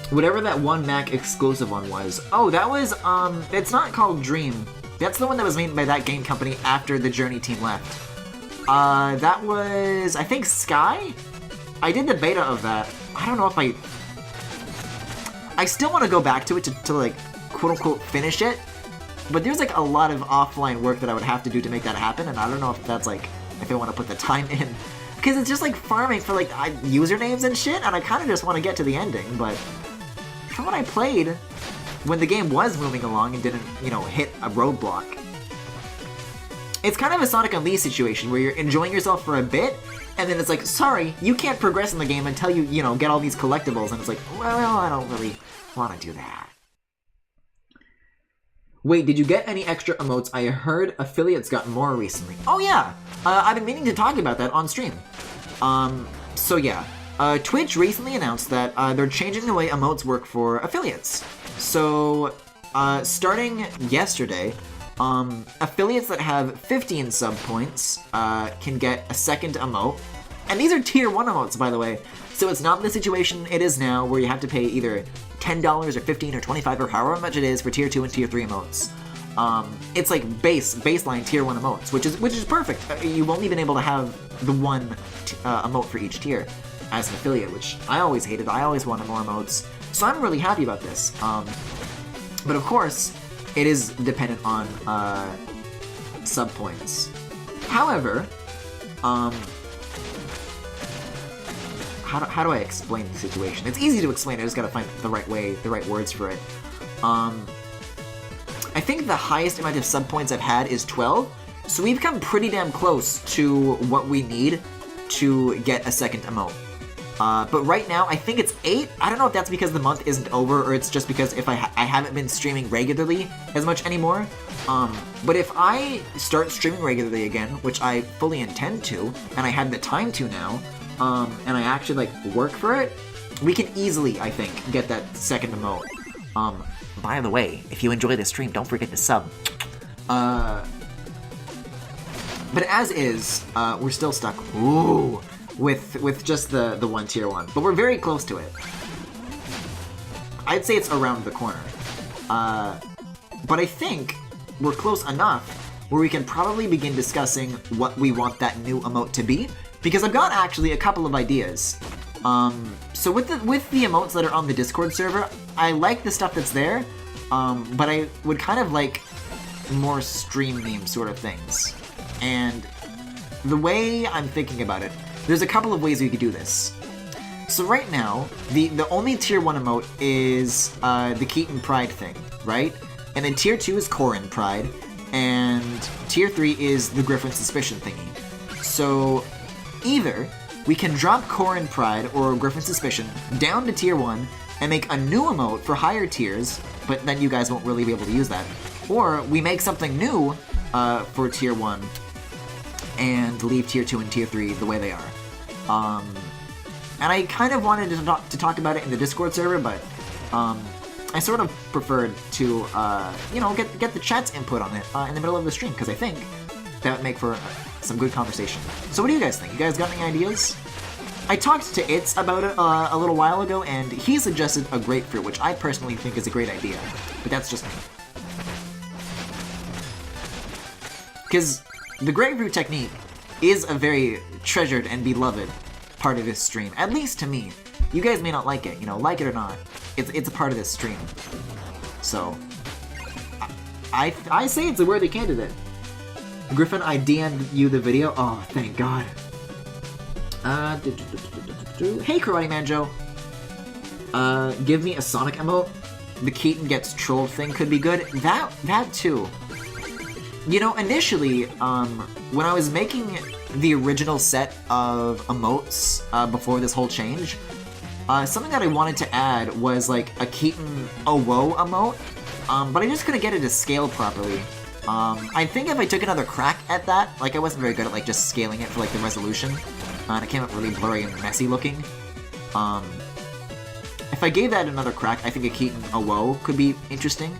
Speaker 1: Whatever that one Mac exclusive one was. Oh, that was, it's not called Dream. That's the one that was made by that game company after the Journey team left. That was, I think, Sky? I did the beta of that. I don't know if I still want to go back to it to like, quote-unquote, finish it. But there's like a lot of offline work that I would have to do to make that happen, and I don't know if that's like, if I want to put the time in. Because it's just like farming for like usernames and shit, and I kind of just want to get to the ending, but from what I played, when the game was moving along and didn't, you know, hit a roadblock, it's kind of a Sonic Unleashed situation where you're enjoying yourself for a bit, and then it's like, sorry, you can't progress in the game until you, you know, get all these collectibles, and it's like, well, I don't really want to do that. Wait, did you get any extra emotes? I heard affiliates got more recently. Oh yeah! I've been meaning to talk about that on stream. So yeah. Twitch recently announced that they're changing the way emotes work for affiliates. So, starting yesterday, affiliates that have 15 sub points can get a second emote. And these are tier 1 emotes, by the way. So it's not the situation it is now where you have to pay either $10 or $15 or $25 or however much it is for tier 2 and tier 3 emotes. It's like baseline tier 1 emotes, which is perfect. You've only been able to have the one emote for each tier as an affiliate, which I always hated. I always wanted more emotes, so I'm really happy about this. But of course, it is dependent on sub points. However, how do I explain the situation? It's easy to explain. I just gotta find the right way, the right words for it. I think the highest amount of sub points I've had is 12, so we've come pretty damn close to what we need to get a second emote. But right now, I think it's 8. I don't know if that's because the month isn't over, or it's just because if I haven't been streaming regularly as much anymore. But if I start streaming regularly again, which I fully intend to, and I have the time to now, and I actually, like, work for it, we can easily, I think, get that second emote. By the way, if you enjoy this stream, don't forget to sub. But as is, we're still stuck. Ooh. With just the one tier 1, but we're very close to it. I'd say it's around the corner. But I think we're close enough where we can probably begin discussing what we want that new emote to be, because I've got actually a couple of ideas. So with the emotes that are on the Discord server, I like the stuff that's there, but I would kind of like more stream theme sort of things. And the way I'm thinking about it, there's a couple of ways we could do this. So right now, the only tier 1 emote is the Keaton Pride thing, right? And then tier 2 is Corin Pride, and tier 3 is the Griffin Suspicion thingy. So either we can drop Corin Pride or Griffin Suspicion down to tier 1 and make a new emote for higher tiers, but then you guys won't really be able to use that. Or we make something new for tier 1 and leave tier 2 and tier 3 the way they are. And I kind of wanted to talk about it in the Discord server, but I sort of preferred to, you know, get the chat's input on it in the middle of the stream, because I think that would make for some good conversation. So what do you guys think? You guys got any ideas? I talked to Itz about it a little while ago, and he suggested a grapefruit, which I personally think is a great idea, but that's just me. Because the grapefruit technique is a very treasured and beloved part of this stream, at least to me. You guys may not like it, you know, like it or not, it's a part of this stream. So, I say it's a worthy candidate. Griffin, I DM'd you the video. Oh, thank God. Hey, Karate Man Joe. Give me a Sonic emote. The Keaton gets trolled thing could be good. That too. You know, initially, when I was making the original set of emotes before this whole change, something that I wanted to add was like a Keaton oh whoa emote, but I just couldn't get it to scale properly. I think if I took another crack at that, like I wasn't very good at like just scaling it for like the resolution, and it came out really blurry and messy looking. If I gave that another crack, I think a Keaton oh whoa could be interesting.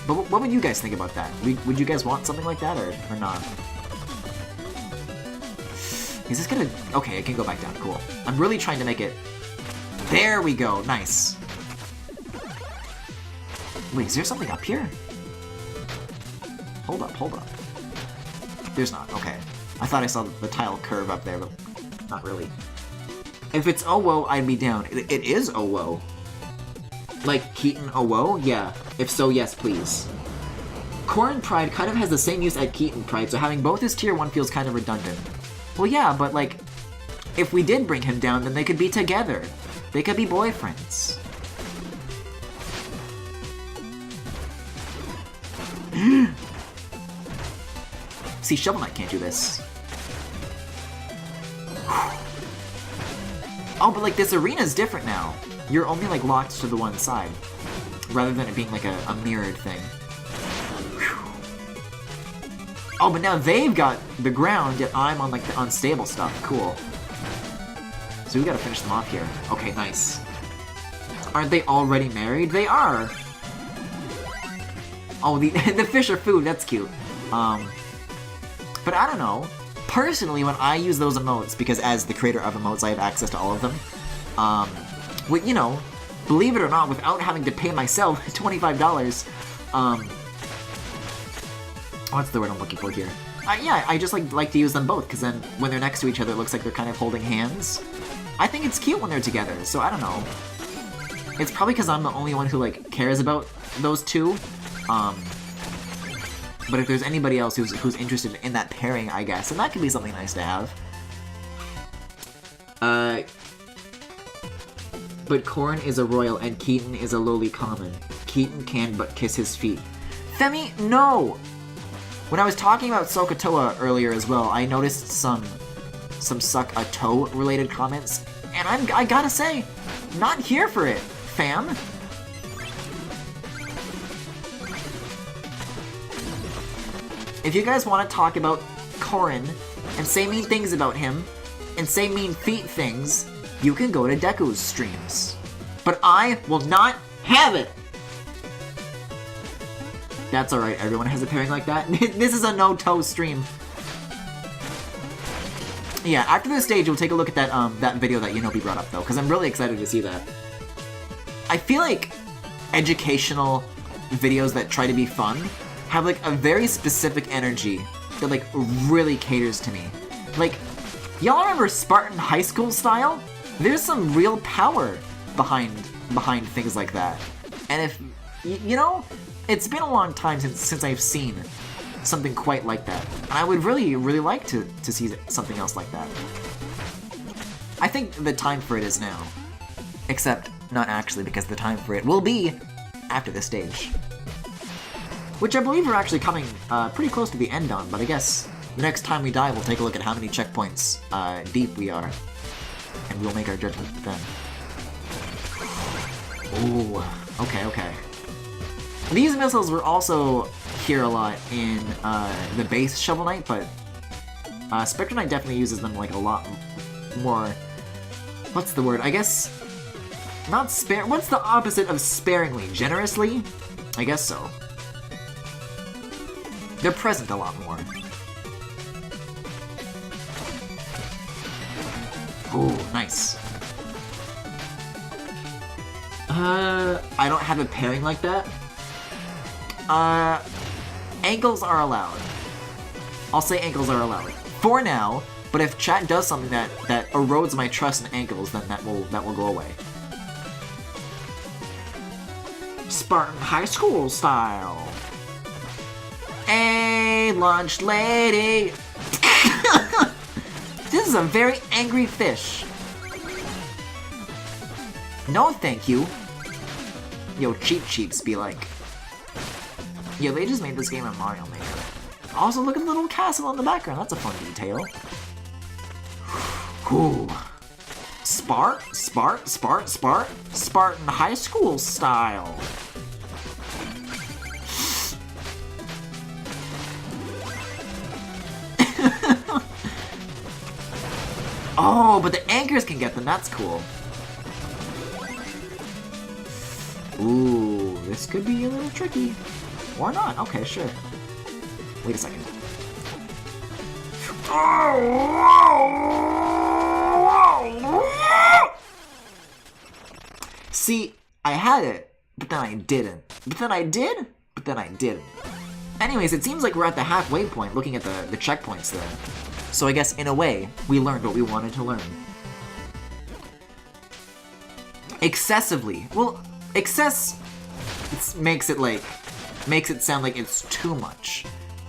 Speaker 1: But what would you guys think about that? Would you guys want something like that or not? Is this gonna... Okay, it can go back down. Cool. I'm really trying to make it... There we go. Nice. Wait, is there something up here? Hold up. There's not. Okay. I thought I saw the tile curve up there, but not really. If it's oh whoa, I'd be down. It is oh whoa. Like Keaton oh whoa? Yeah. If so, yes, please. Corin Pride kind of has the same use as Keaton Pride, so having both as tier 1 feels kind of redundant. Well, yeah, but like, if we did bring him down, then they could be together. They could be boyfriends. See, Shovel Knight can't do this. Oh, but like this arena's different now. You're only like locked to the one side, rather than it being like a mirrored thing. Oh, but now they've got the ground, yet I'm on like the unstable stuff. Cool. So we gotta finish them off here. Okay, nice. Aren't they already married? They are! Oh, the fish are food, that's cute. But I don't know. Personally, when I use those emotes, because as the creator of emotes, I have access to all of them, well, you know, believe it or not, without having to pay myself $25, what's the word I'm looking for here? Yeah, I just like to use them both, because then when they're next to each other, it looks like they're kind of holding hands. I think it's cute when they're together, so I don't know. It's probably because I'm the only one who, like, cares about those two. But if there's anybody else who's interested in that pairing, I guess, then that could be something nice to have. But Corrin is a royal and Keaton is a lowly common. Keaton can but kiss his feet. Femi, no! When I was talking about Sokotoa earlier as well, I noticed some suck a toe related comments, and I gotta say, not here for it, fam. If you guys want to talk about Corrin and say mean things about him and say mean feet things, you can go to Deku's streams. But I will not have it! That's alright, everyone has a pairing like that. This is a no-toe stream. Yeah, after this stage, we'll take a look at that video that Yanobi brought up, though, because I'm really excited to see that. I feel like educational videos that try to be fun have, like, a very specific energy that, like, really caters to me. Like, y'all remember Spartan High School style? There's some real power behind things like that. And if, you know, it's been a long time since I've seen something quite like that. And I would really, really like to see something else like that. I think the time for it is now. Except, not actually, because the time for it will be after this stage. Which I believe we're actually coming pretty close to the end on, but I guess the next time we die, we'll take a look at how many checkpoints deep we are. And we'll make our judgment then. Ooh, okay. These missiles were also here a lot in the base Shovel Knight, but Specter Knight definitely uses them like a lot more. What's the word? I guess not spare. What's the opposite of sparingly? Generously? I guess so. They're present a lot more. Ooh, nice. I don't have a pairing like that. Ankles are allowed. I'll say ankles are allowed. For now, but if chat does something that erodes my trust in ankles, then that will go away. Spartan High School style. Hey, lunch lady! This is a very angry fish. No thank you. Yo, Cheap Cheeks be like. Yeah, they just made this game in Mario Maker. Also, look at the little castle in the background. That's a fun detail. Ooh. Spartan High School style. Oh, but the anchors can get them. That's cool. Ooh, this could be a little tricky. Or not. Okay, sure. Wait a second. See, I had it, but then I didn't. But then I did, but then I didn't. Anyways, it seems like we're at the halfway point looking at the checkpoints there. So I guess, in a way, we learned what we wanted to learn. Excessively. Well, excess makes it sound like it's too much.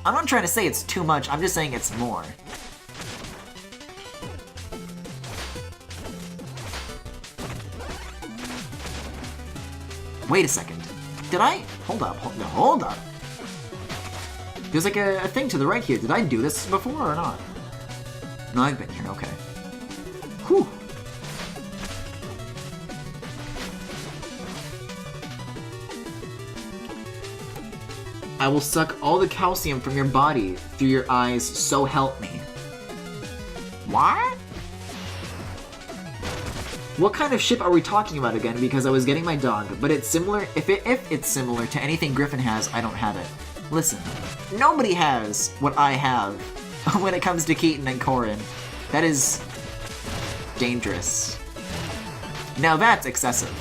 Speaker 1: I'm not trying to say it's too much, I'm just saying it's more. Wait a second. Did I? Hold up. There's like a thing to the right here. Did I do this before or not? No, I've been here, okay. Whew. I will suck all the calcium from your body through your eyes, so help me. What? What kind of ship are we talking about again? Because I was getting my dog, but it's similar. If it's similar to anything Griffin has, I don't have it. Listen, nobody has what I have when it comes to Keaton and Corrin. That is dangerous. Now that's excessive.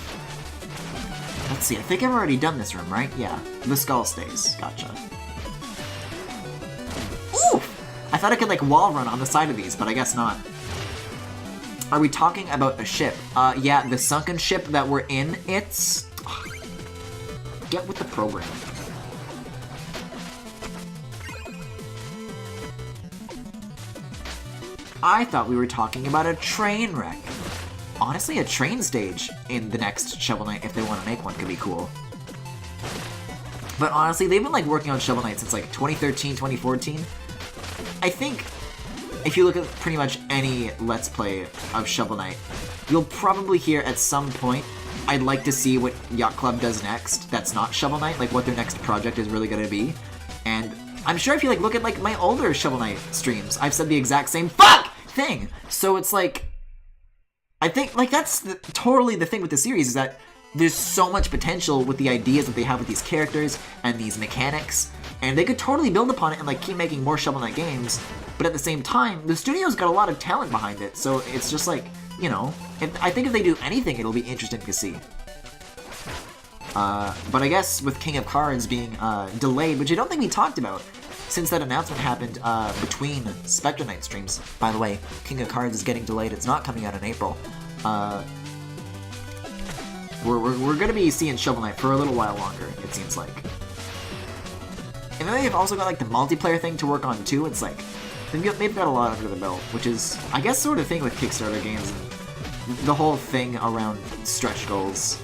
Speaker 1: Let's see, I think I've already done this room, right? Yeah, the skull stays. Gotcha. Oof! I thought I could, like, wall run on the side of these, but I guess not. Are we talking about a ship? Yeah, the sunken ship that we're in, it's... Get with the program. I thought we were talking about a train wreck. Honestly, a train stage in the next Shovel Knight, if they want to make one, could be cool. But honestly, they've been, like, working on Shovel Knight since, like, 2013, 2014. I think if you look at pretty much any Let's Play of Shovel Knight, you'll probably hear at some point, I'd like to see what Yacht Club does next that's not Shovel Knight, like what their next project is really going to be. And I'm sure if you, like, look at, like, my older Shovel Knight streams, I've said the exact same thing! So it's like, I think, like, that's totally the thing with the series, is that there's so much potential with the ideas that they have with these characters and these mechanics, and they could totally build upon it and, like, keep making more Shovel Knight games, but at the same time, the studio's got a lot of talent behind it, so it's just like, you know, I think if they do anything, it'll be interesting to see. But I guess with King of Cards being delayed, which I don't think we talked about, since that announcement happened between Specter Knight streams. By the way, King of Cards is getting delayed. It's not coming out in April. We're gonna be seeing Shovel Knight for a little while longer, it seems like. And then they've also got, like, the multiplayer thing to work on too. It's like, they've got a lot under the belt, which is, I guess, sort of thing with Kickstarter games and the whole thing around stretch goals.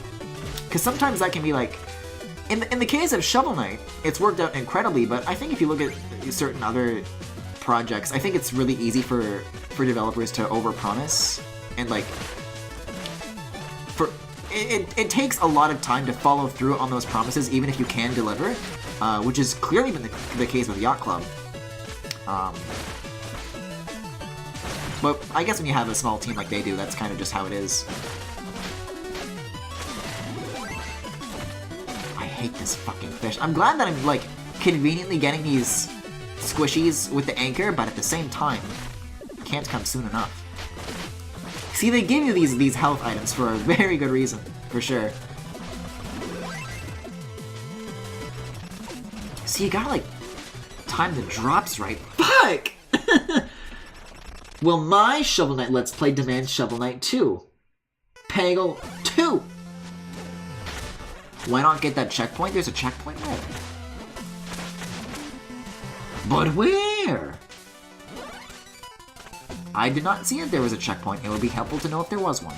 Speaker 1: Because sometimes that can be like, in the case of Shovel Knight, it's worked out incredibly, but I think if you look at certain other projects, I think it's really easy for developers to overpromise, and, like, it takes a lot of time to follow through on those promises, even if you can deliver, which has clearly been the case with Yacht Club. But I guess when you have a small team like they do, that's kind of just how it is. I hate this fucking fish. I'm glad that I'm, like, conveniently getting these squishies with the anchor, but at the same time, can't come soon enough. See, they give you these health items for a very good reason, for sure. See, you gotta, like, time the drops right. Fuck! Well, my Shovel Knight Let's Play demands Shovel Knight 2. Peggle 2! Why not get that checkpoint? There's a checkpoint there. But where? I did not see that there was a checkpoint. It would be helpful to know if there was one.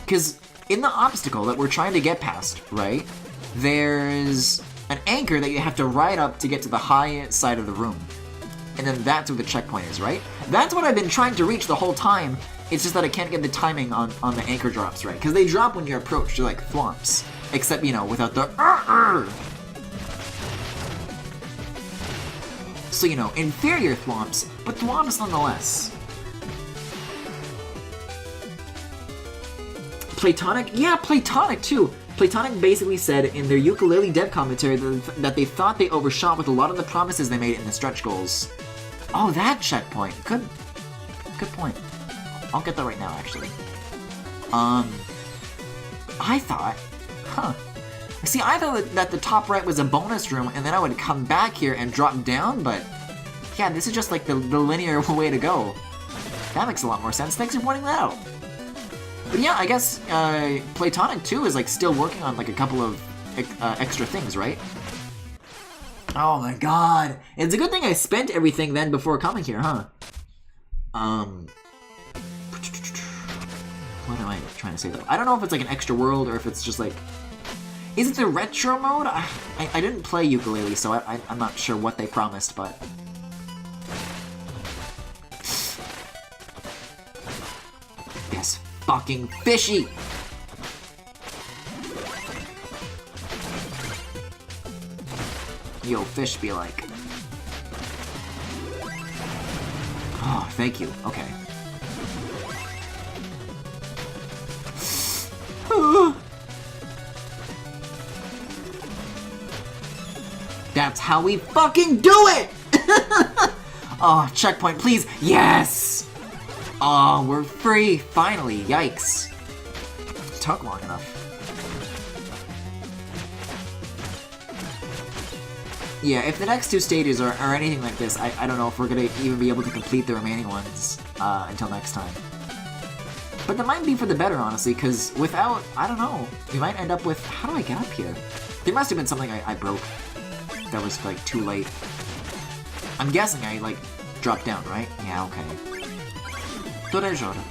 Speaker 1: Because in the obstacle that we're trying to get past, right, there's an anchor that you have to ride up to get to the high side of the room. And then that's where the checkpoint is, right? That's what I've been trying to reach the whole time. It's just that I can't get the timing on the anchor drops right. Because they drop when you approach, they're like thwomps. Except, you know, without the So, you know, inferior thwomps, but thwomps nonetheless. Platonic? Yeah, Platonic too. Platonic basically said in their ukulele dev commentary that they thought they overshot with a lot of the promises they made in the stretch goals. Oh, that checkpoint. Good point. I'll get that right now, actually. I thought... See, I thought that the top right was a bonus room, and then I would come back here and drop down, but... Yeah, this is just like the linear way to go. That makes a lot more sense. Thanks for pointing that out. But yeah, I guess Platonic 2 is, like, still working on, like, a couple of extra things, right? Oh my god! It's a good thing I spent everything then before coming here, huh? What am I trying to say, though? I don't know if it's, like, an extra world, or if it's just, like... Is it the retro mode? I didn't play ukulele, so I'm not sure what they promised, but... This fucking fishy! Yo, fish be like... Oh, thank you. Okay. That's how we fucking do it! Oh, checkpoint, please! Yes! Oh, we're free! Finally! Yikes. It took long enough. Yeah, if the next 2 stages are anything like this, I don't know if we're gonna even be able to complete the remaining ones until next time. But that might be for the better, honestly, because without, I don't know, we might end up with, how do I get up here? There must have been something I broke that was, like, too late. I'm guessing I, like, dropped down, right? Yeah, okay. Torejora.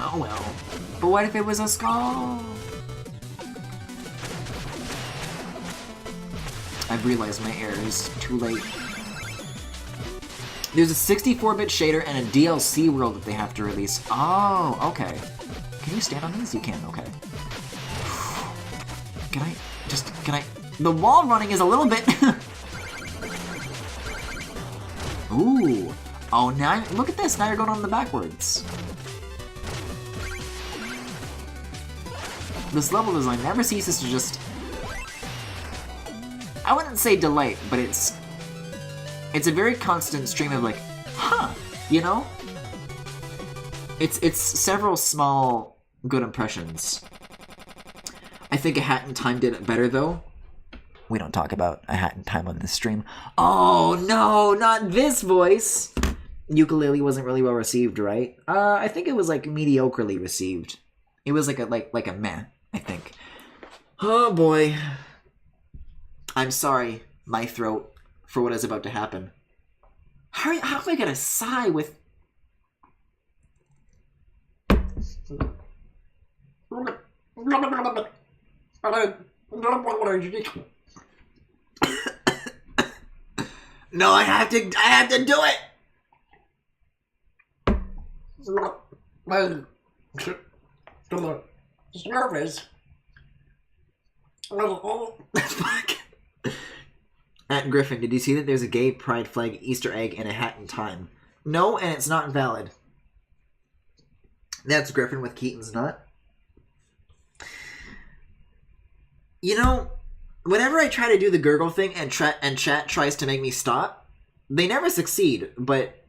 Speaker 1: Oh well. But what if it was a skull? I've realized my error is too late. There's a 64-bit shader and a DLC world that they have to release. Oh, okay. Can you stand on these? You can, okay. Can I... The wall running is a little bit... Ooh. Oh, now, look at this. Now you're going on the backwards. This level design never ceases to just... I wouldn't say delight, but it's a very constant stream of like, huh, you know? It's several small good impressions. I think A Hat in Time did it better though. We don't talk about A Hat in Time on this stream. Oh no, not this voice! Yooka-Laylee wasn't really well received, right? I think it was like mediocrely received. It was like a meh, I think. Oh boy. I'm sorry, my throat, for what is about to happen. How am I gonna sigh with... No, I have to do it! Fuck. At Griffin, did you see that there's a gay pride flag Easter egg in A Hat in Time? No, and it's not valid. That's Griffin with Keaton's nut. You know, whenever I try to do the gurgle thing and chat tries to make me stop, they never succeed, but,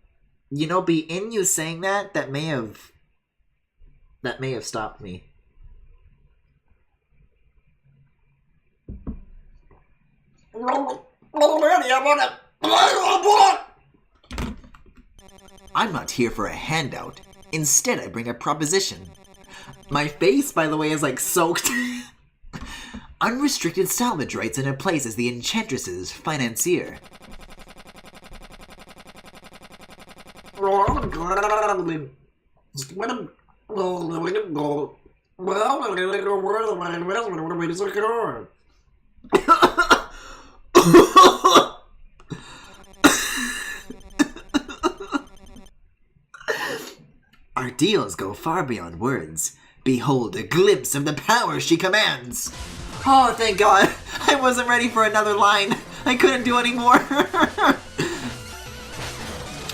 Speaker 1: you know, in you saying that may have stopped me. I'm not here for a handout. Instead, I bring a proposition. My face, by the way, is like soaked. Unrestricted salvage rights in a place as the Enchantress's financier. Our deals go far beyond words. Behold a glimpse of the power she commands. Oh, thank God. I wasn't ready for another line. I couldn't do any more.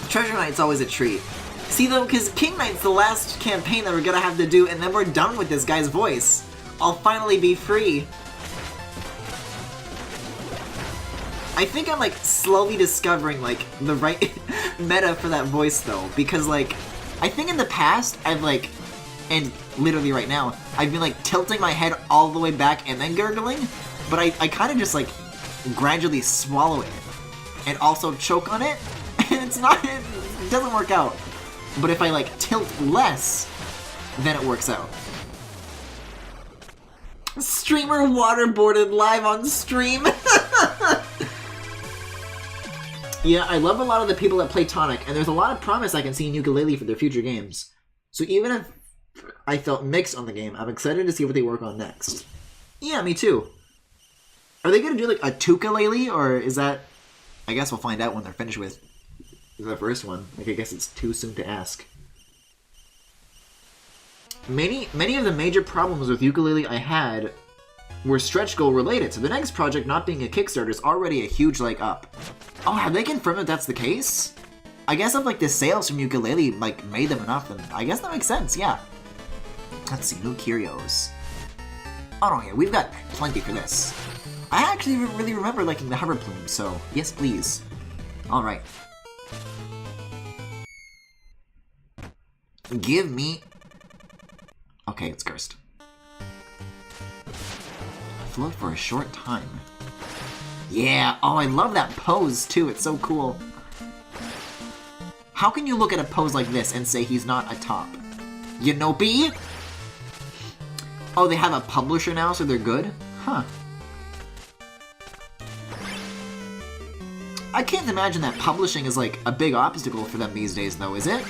Speaker 1: Treasure Knight's always a treat. See though, because King Knight's the last campaign that we're gonna have to do, and then we're done with this guy's voice. I'll finally be free. I think I'm like slowly discovering like the right meta for that voice though, because like I think in the past I've like, and literally right now, I've been like tilting my head all the way back and then gurgling, but I kind of just like gradually swallow it and also choke on it, and it doesn't work out. But if I like tilt less, then it works out. Streamer waterboarded live on stream. Yeah, I love a lot of the people at Platonic, and there's a lot of promise I can see in Yooka-Laylee for their future games. So even if I felt mixed on the game, I'm excited to see what they work on next. Yeah, me too. Are they going to do like a Tooka-Laylee, or is that... I guess we'll find out when they're finished with the first one. Like, I guess it's too soon to ask. Many of the major problems with Yooka-Laylee I had were stretch goal related, so the next project not being a Kickstarter is already a huge leg up. Oh, have they confirmed that that's the case? I guess if like the sales from Yooka-Laylee like made them enough, then I guess that makes sense, yeah. Let's see, new curios. Oh no, yeah, we've got plenty for this. I actually really remember liking the hover plume, so yes please. Alright. Give me... Okay, it's cursed. Float for a short time. Yeah! Oh, I love that pose, too. It's so cool. How can you look at a pose like this and say he's not a top? Yanopi? Oh, they have a publisher now, so they're good? Huh. I can't imagine that publishing is, like, a big obstacle for them these days, though, is it?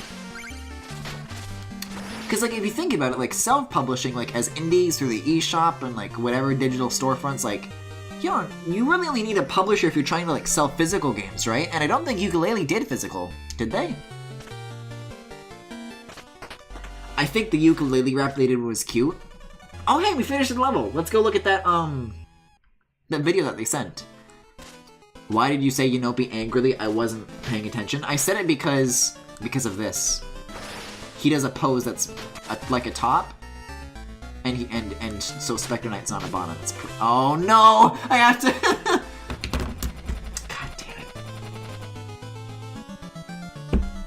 Speaker 1: Because, like, if you think about it, like, self-publishing, like, as indies through the eShop and, like, whatever digital storefronts, like, you really only need a publisher if you're trying to, like, sell physical games, right? And I don't think Yooka-Laylee did physical. Did they? I think the Yooka-Laylee rap they did was cute. Oh, hey, we finished the level! Let's go look at that, that video that they sent. Why did you say Yanopi angrily? I wasn't paying attention. I said it because of this. He does a pose that's like a top, and so Specter Knight's on a bottom. It's oh no! I have to. God damn it!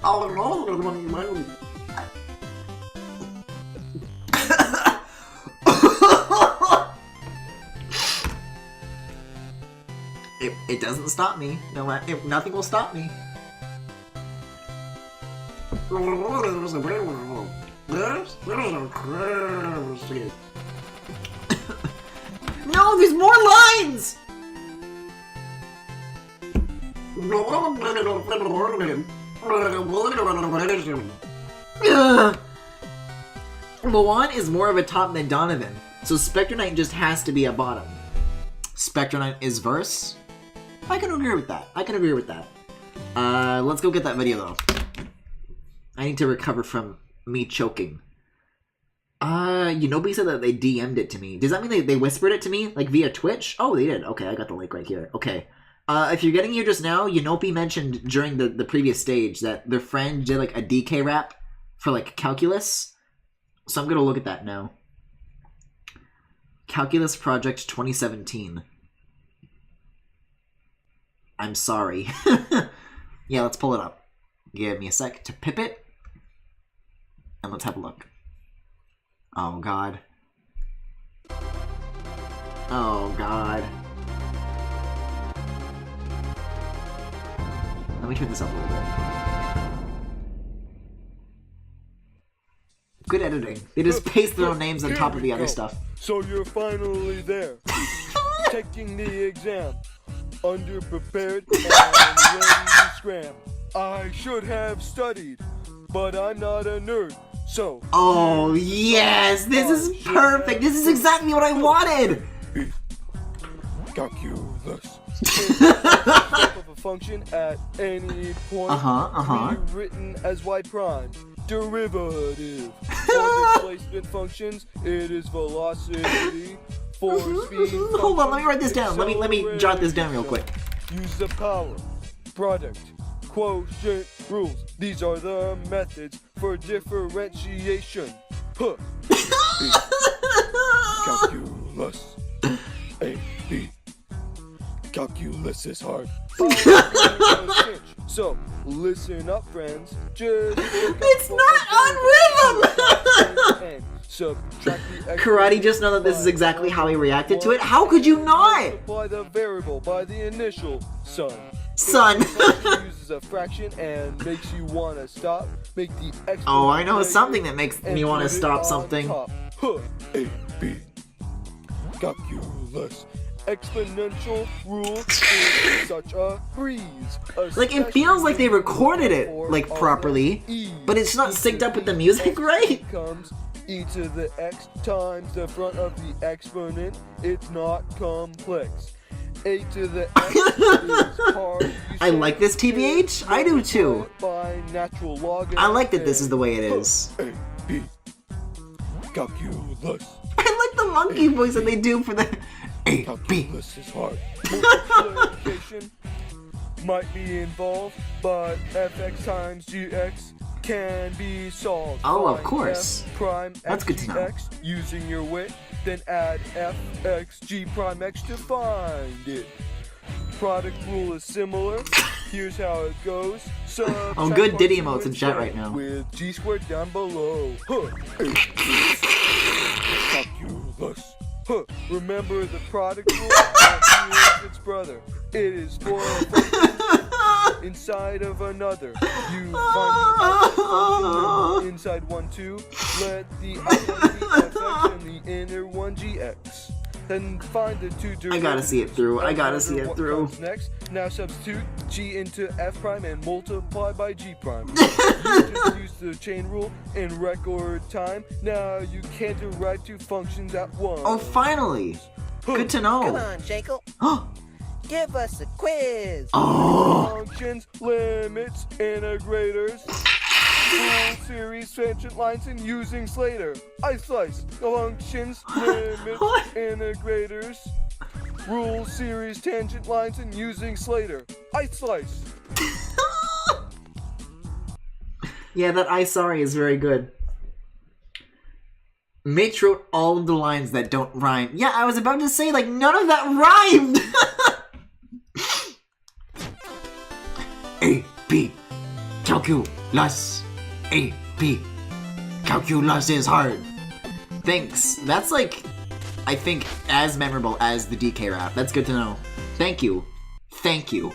Speaker 1: Oh no! It doesn't stop me. No, nothing will stop me. No, there's more lines! Lawan is more of a top than Donovan, so Specter Knight just has to be a bottom. Specter Knight is verse? I can agree with that. I can agree with that. Let's go get that video, though. I need to recover from me choking. Nobody said that they DM'd it to me. Does that mean they whispered it to me? Like, via Twitch? Oh, they did. Okay, I got the link right here. Okay. If you're getting here just now, Yanopi mentioned during the previous stage that their friend did, like, a DK rap for, like, Calculus. So I'm gonna look at that now. Calculus Project 2017. I'm sorry. Yeah, let's pull it up. Give me a sec to pip it. And let's have a look. Oh, God. Oh, God. Let me turn this up a little bit. Good editing. They just paste their own names on top of the other stuff.
Speaker 2: So you're finally there. Taking the exam. Underprepared and ready to scram. I should have studied, but I'm not a nerd, so...
Speaker 1: Oh, yes! This is perfect! This is exactly what I wanted!
Speaker 2: Calculus. Type of a function at any point rewritten as y prime. Derivative. For displacement functions, it is velocity. For speed
Speaker 1: hold on, let me write this down. Let me jot this down real quick.
Speaker 2: Use the power, product, quotient rules. These are the methods for differentiation. Huh. Calculus. A, B. Calculus is hard. So, listen up, friends. Just
Speaker 1: it's not on rhythm! Karate just know that this is exactly how he reacted to it? How could you not?
Speaker 2: Multiply the variable by the initial son.
Speaker 1: Son.
Speaker 2: Uses a fraction and makes you want to stop. Make the exponent.
Speaker 1: Oh, I know something that makes me want to stop something.
Speaker 2: Huh. A, B. Calculus. Exponential rule is such a breeze.
Speaker 1: Like, it feels like they recorded it, like, properly, but it's not synced up with the music, right?
Speaker 2: Comes e to the x times the front of the exponent. It's not complex. A to the x is hard.
Speaker 1: I like this, TBH. I do too.
Speaker 2: By natural log.
Speaker 1: I like that this is the way it is.
Speaker 2: A, B. Calculus.
Speaker 1: I like the monkey voice that they do for the... A, B.
Speaker 2: Calculus is hard. Multiplication might be involved, but fx times gx can be solved.
Speaker 1: Oh, of course.
Speaker 2: F prime
Speaker 1: That's good to know.
Speaker 2: X using your wit, then add fx g prime x to find it. Product rule is similar. Here's how it goes.
Speaker 1: Oh, good Diddy emotes in chat right now.
Speaker 2: With G squared down below. Huh. Calculus. Huh. Remember the product rule? Here's its brother. It is for a function inside of another. You find the function inside one 2. Let the outer one be fx and the inner one gx. Then find the two derivatives.
Speaker 1: I gotta see it through. I gotta see it through.
Speaker 2: Next, now substitute g into f prime and multiply by g prime. You just use the chain rule in record time. Now you can't derive two functions at once.
Speaker 1: Oh, finally! Good to know.
Speaker 3: Come on, Jekyll. Give us a quiz.
Speaker 2: Functions, limits, integrators, rule series, tangent lines, and using Slater. I slice. Functions, limits, integrators, rule series, tangent lines, and using Slater. I slice.
Speaker 1: Yeah, that I sorry is very good. Mitch wrote all of the lines that don't rhyme. Yeah, I was about to say, like, none of that rhymed! A, B, calculus. A, B, calculus is hard. Thanks. That's, like, I think, as memorable as the DK rap. That's good to know. Thank you. Thank you.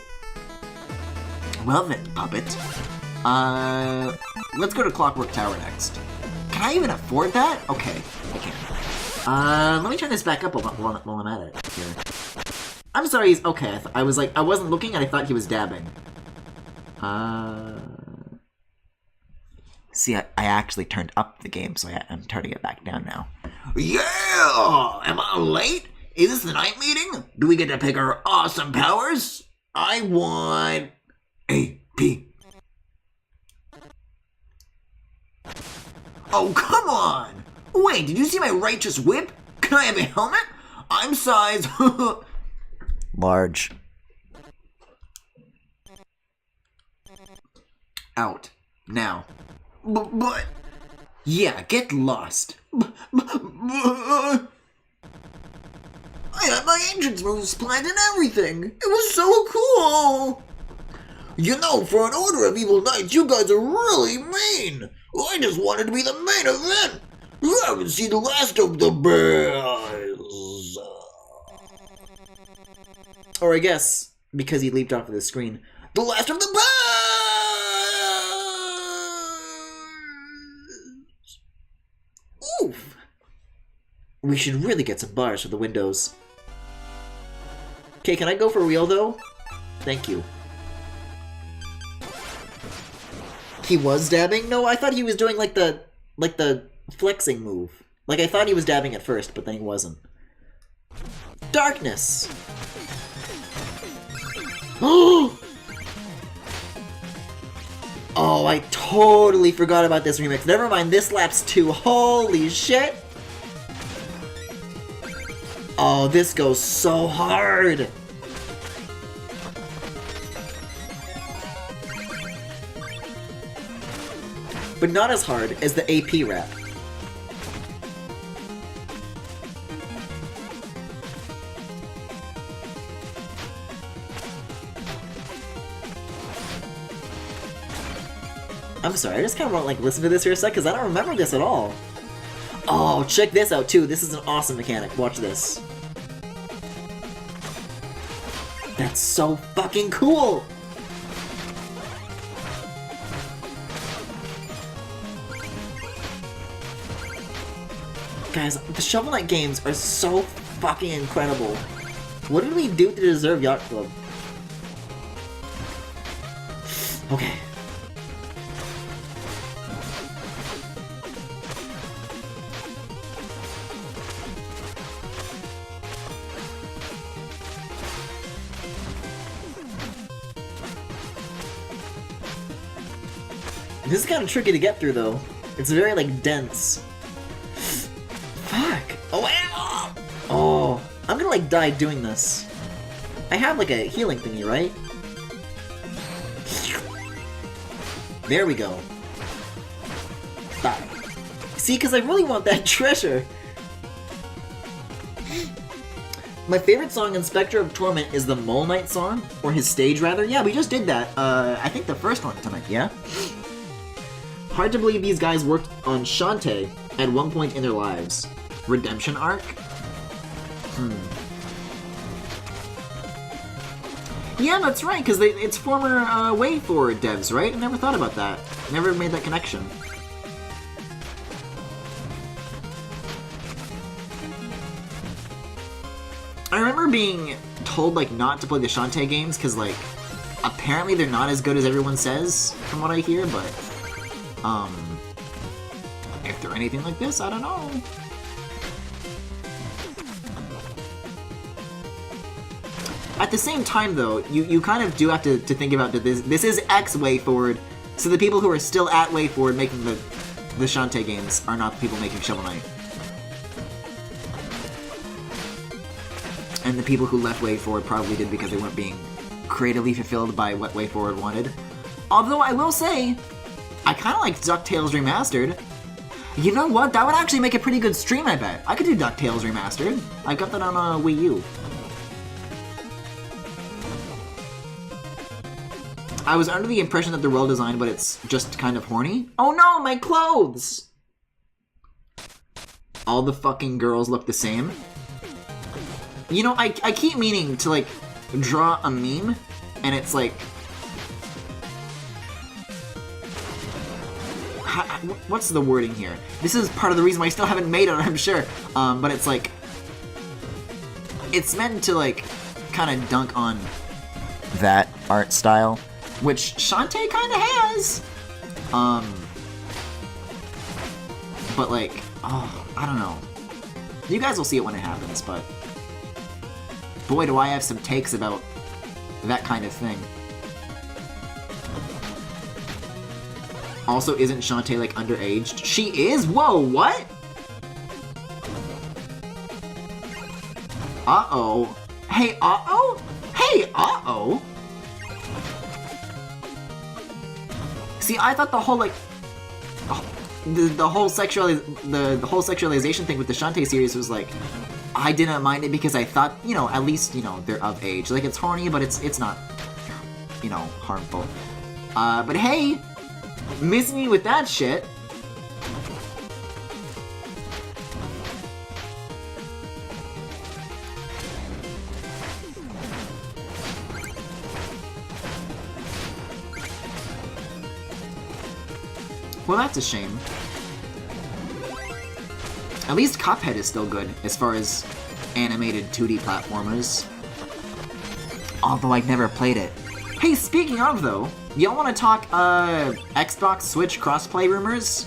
Speaker 1: Well then, puppet. Let's go to Clockwork Tower next. Can I even afford that? Okay, I can. Let me turn this back up while I'm at it here. I'm sorry, he's okay. I was like, I wasn't looking and I thought he was dabbing. See, I actually turned up the game, so I'm turning it back down now. Yeah! Am I late? Is this the night meeting? Do we get to pick our awesome powers? I want... A, P. Oh, come on! Wait, did you see my righteous whip? Can I have a helmet? I'm size... large. Out. Now. But... Yeah, get lost. I had my entrance moves planned and everything. It was so cool. You know, for an order of evil knights, you guys are really mean. I just wanted to be the main event. You haven't seen the last of the bears. Or I guess, because he leaped off of the screen, the last of the bears. Oof. We should really get some bars for the windows. Okay, can I go for real though? Thank you. He was dabbing? No, I thought he was doing like the flexing move. Like I thought he was dabbing at first, but then he wasn't. Darkness. Oh, I totally forgot about this remix. Never mind, this laps too. Holy shit. Oh, this goes so hard. But not as hard as the AP rap. I'm sorry, I just kind of want to like listen to this for a sec because I don't remember this at all. Oh, check this out too. This is an awesome mechanic. Watch this. That's so fucking cool. Guys, the Shovel Knight games are so fucking incredible. What did we do to deserve Yacht Club? Okay. This is kind of tricky to get through, though. It's very, like, dense. Fuck! Oh, oh, I'm gonna, like, die doing this. I have, like, a healing thingy, right? There we go. Die. See, because I really want that treasure. My favorite song in Specter of Torment is the Mole Knight song, or his stage rather. Yeah, we just did that. I think the first one tonight, yeah? Hard to believe these guys worked on Shantae at one point in their lives. Redemption arc? Yeah, that's right, because it's former WayForward devs, right? I never thought about that. Never made that connection. I remember being told, like, not to play the Shantae games, because, like, apparently they're not as good as everyone says, from what I hear, but, if they're anything like this, I don't know. At the same time, though, you kind of do have to think about that this is X WayForward, so the people who are still at WayForward making the Shantae games are not the people making Shovel Knight. And the people who left WayForward probably did because they weren't being creatively fulfilled by what WayForward wanted. Although I will say, I kind of like DuckTales Remastered. You know what? That would actually make a pretty good stream, I bet. I could do DuckTales Remastered. I got that on Wii U. I was under the impression that they're well designed, but it's just kind of horny. Oh no, my clothes! All the fucking girls look the same. You know, I keep meaning to, like, draw a meme, and it's like... What's the wording here? This is part of the reason why I still haven't made it, I'm sure. But it's like... It's meant to, like, kind of dunk on that art style, which Shantae kind of has. But, like, oh, I don't know. You guys will see it when it happens, but... Boy, do I have some takes about that kind of thing. Also, isn't Shantae, like, underaged? She is? Whoa, what? Uh-oh. Hey, uh-oh? Hey, uh-oh? See, I thought the whole, like... The whole sexualization thing with the Shantae series was, like... I didn't mind it because I thought, you know, at least, you know, they're of age. Like, it's horny, but it's not, you know, harmful. But hey, missing me with that shit. Well, that's a shame. At least Cuphead is still good, as far as animated 2D platformers. Although I've never played it. Hey, speaking of, though, y'all want to talk, Xbox Switch crossplay rumors?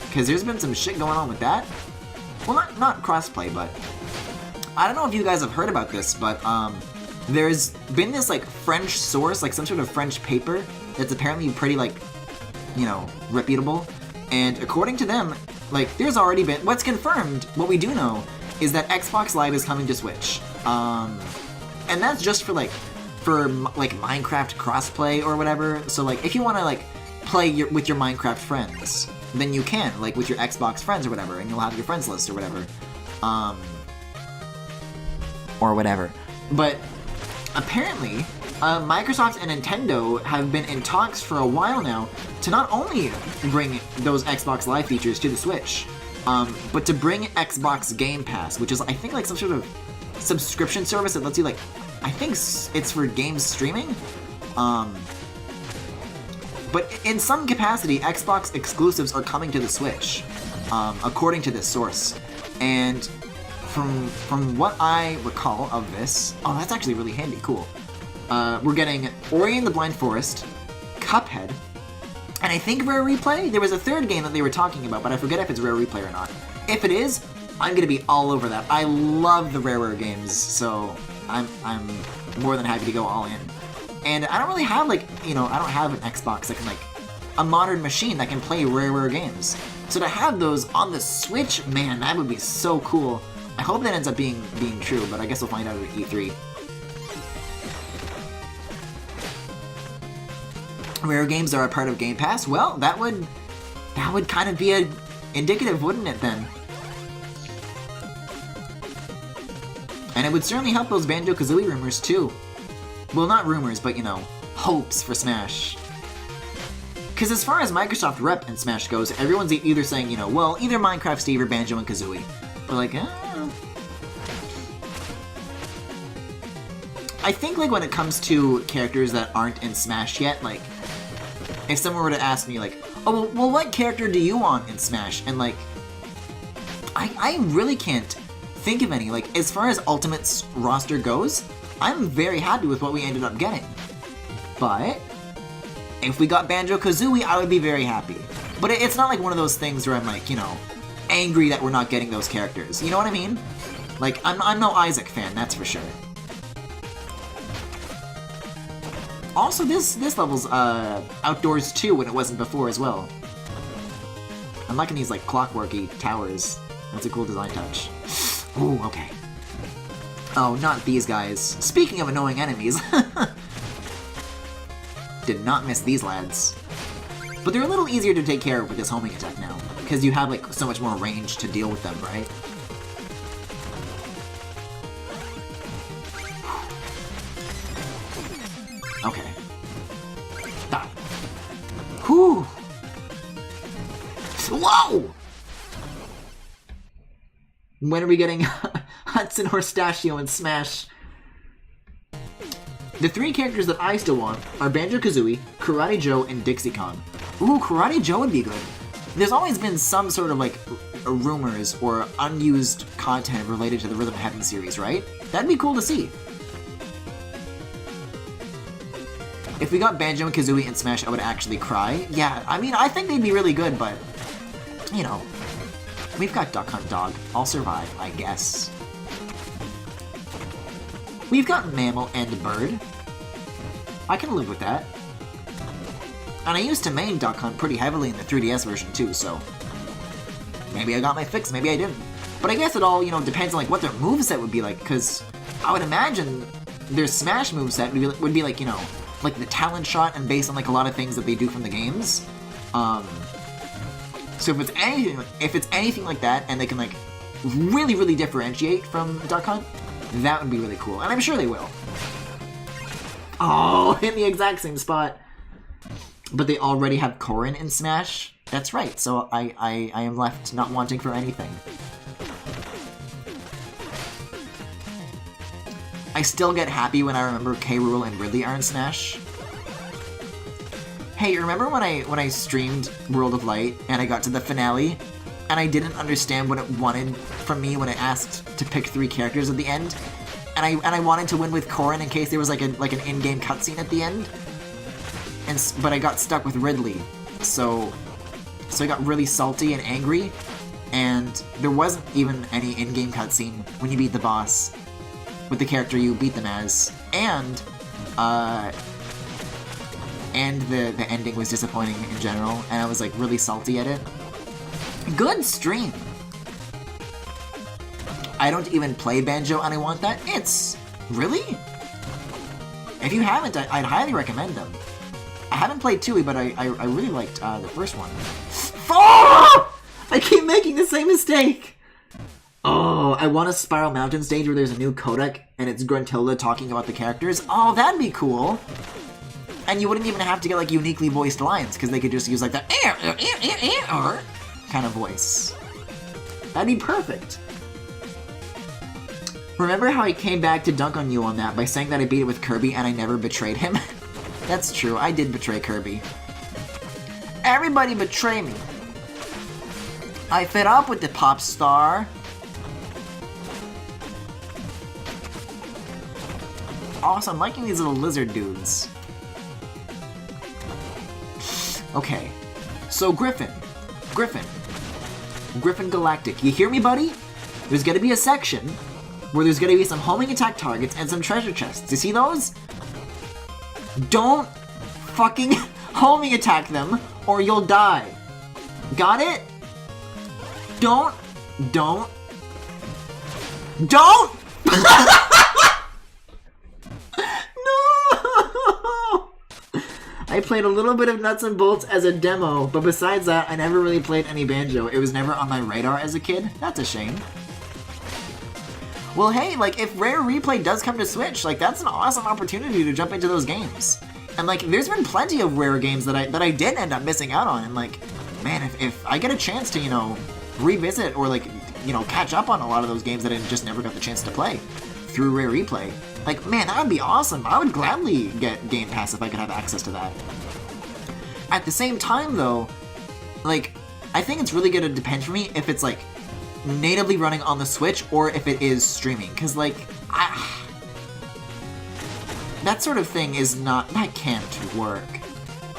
Speaker 1: Because there's been some shit going on with that. Well, not crossplay, but... I don't know if you guys have heard about this, but, there's been this, like, French source, like some sort of French paper, that's apparently pretty, like, you know, reputable. And according to them, like, there's already been... What's confirmed, what we do know, is that Xbox Live is coming to Switch. And that's just for Minecraft crossplay or whatever. So, like, if you want to, like, play with your Minecraft friends, then you can, like, with your Xbox friends or whatever, and you'll have your friends list or whatever. Or whatever. But, apparently... Microsoft and Nintendo have been in talks for a while now to not only bring those Xbox Live features to the Switch, but to bring Xbox Game Pass, which is, I think, like some sort of subscription service that lets you, like, I think it's for games streaming? But in some capacity, Xbox exclusives are coming to the Switch, according to this source. And from what I recall of this... Oh, that's actually really handy, cool. We're getting Ori and the Blind Forest, Cuphead, and I think Rare Replay? There was a third game that they were talking about, but I forget if it's Rare Replay or not. If it is, I'm gonna be all over that. I love the Rare games, so I'm more than happy to go all in. And I don't really have, like, you know, I don't have an Xbox that can, like, a modern machine that can play Rare games. So to have those on the Switch, man, that would be so cool. I hope that ends up being true, but I guess we'll find out at E3. Rare games are a part of Game Pass? Well, that would kind of be indicative, wouldn't it, then? And it would certainly help those Banjo-Kazooie rumors too. Well, not rumors, but you know, hopes for Smash. Because as far as Microsoft rep in Smash goes, everyone's either saying, you know, well, either Minecraft Steve or Banjo and Kazooie. But like, I think like when it comes to characters that aren't in Smash yet, like, if someone were to ask me like, oh, well what character do you want in Smash? And like, I really can't think of any. Like, as far as Ultimate's roster goes, I'm very happy with what we ended up getting. But if we got Banjo-Kazooie, I would be very happy. But it's not like one of those things where I'm like, you know, angry that we're not getting those characters. You know what I mean? Like, I'm no Isaac fan, that's for sure. Also, this level's outdoors too when it wasn't before as well. I'm liking these like clockworky towers. That's a cool design touch. Ooh, okay. Oh, not these guys. Speaking of annoying enemies. Did not miss these lads. But they're a little easier to take care of with this homing attack now, because you have like so much more range to deal with them, right? Okay. Die. Whew! Whoa! When are we getting Hudson Horstachio and Smash? The three characters that I still want are Banjo-Kazooie, Karate Joe, and Dixie Kong. Ooh, Karate Joe would be good. There's always been some sort of like rumors or unused content related to the Rhythm of Heaven series, right? That'd be cool to see. If we got Banjo and Kazooie in Smash, I would actually cry. Yeah, I mean, I think they'd be really good, but, you know, we've got Duck Hunt Dog. I'll survive, I guess. We've got Mammal and Bird. I can live with that. And I used to main Duck Hunt pretty heavily in the 3DS version too, so maybe I got my fix, maybe I didn't. But I guess it all, you know, depends on like what their moveset would be like, because I would imagine their Smash moveset would be like, you know, like the talent shot and based on like a lot of things that they do from the games. So if it's anything like that, and they can like really differentiate from Duck Hunt, that would be really cool, and I'm sure they will. Oh, in the exact same spot. But they already have Corrin in Smash? That's right, so I am left not wanting for anything. I still get happy when I remember K. Rool and Ridley are in Smash. Hey, remember when I streamed World of Light and I got to the finale and I didn't understand what it wanted from me when it asked to pick 3 characters at the end? And I wanted to win with Corrin in case there was like an in-game cutscene at the end. But I got stuck with Ridley. So I got really salty and angry, and there wasn't even any in-game cutscene when you beat the boss with the character you beat them as, and the ending was disappointing in general, and I was like really salty at it. Good stream! I don't even play Banjo and I want that? It's... really? If you haven't, I'd highly recommend them. I haven't played Tui, but I really liked the first one. Oh! I keep making the same mistake! Oh, I want a Spiral Mountain stage where there's a new codec and it's Gruntilda talking about the characters. Oh, that'd be cool! And you wouldn't even have to get like uniquely voiced lines, because they could just use like that kind of voice. That'd be perfect. Remember how I came back to dunk on you on that by saying that I beat it with Kirby and I never betrayed him? That's true, I did betray Kirby. Everybody betray me. I fed up with the pop star. Also, I'm liking these little lizard dudes. Okay, so Griffin Galactic, you hear me, buddy? There's gonna be a section where there's gonna be some homing attack targets and some treasure chests. You see those? Don't fucking homing attack them or you'll die. Got it? Don't! No! I played a little bit of Nuts and Bolts as a demo, but besides that, I never really played any Banjo. It was never on my radar as a kid. That's a shame. well, hey, like, if Rare Replay does come to Switch, like, that's an awesome opportunity to jump into those games. And, like, there's been plenty of Rare games that I did end up missing out on, and, like, man, if I get a chance to, you know, revisit or, like, you know, catch up on a lot of those games that I just never got the chance to play through Rare Replay, like, man, that would be awesome. I would gladly get Game Pass if I could have access to that. At the same time, though, like, I think it's really gonna depend for me if it's, like, natively running on the Switch or if it is streaming, because, like, that sort of thing is not, that can't work.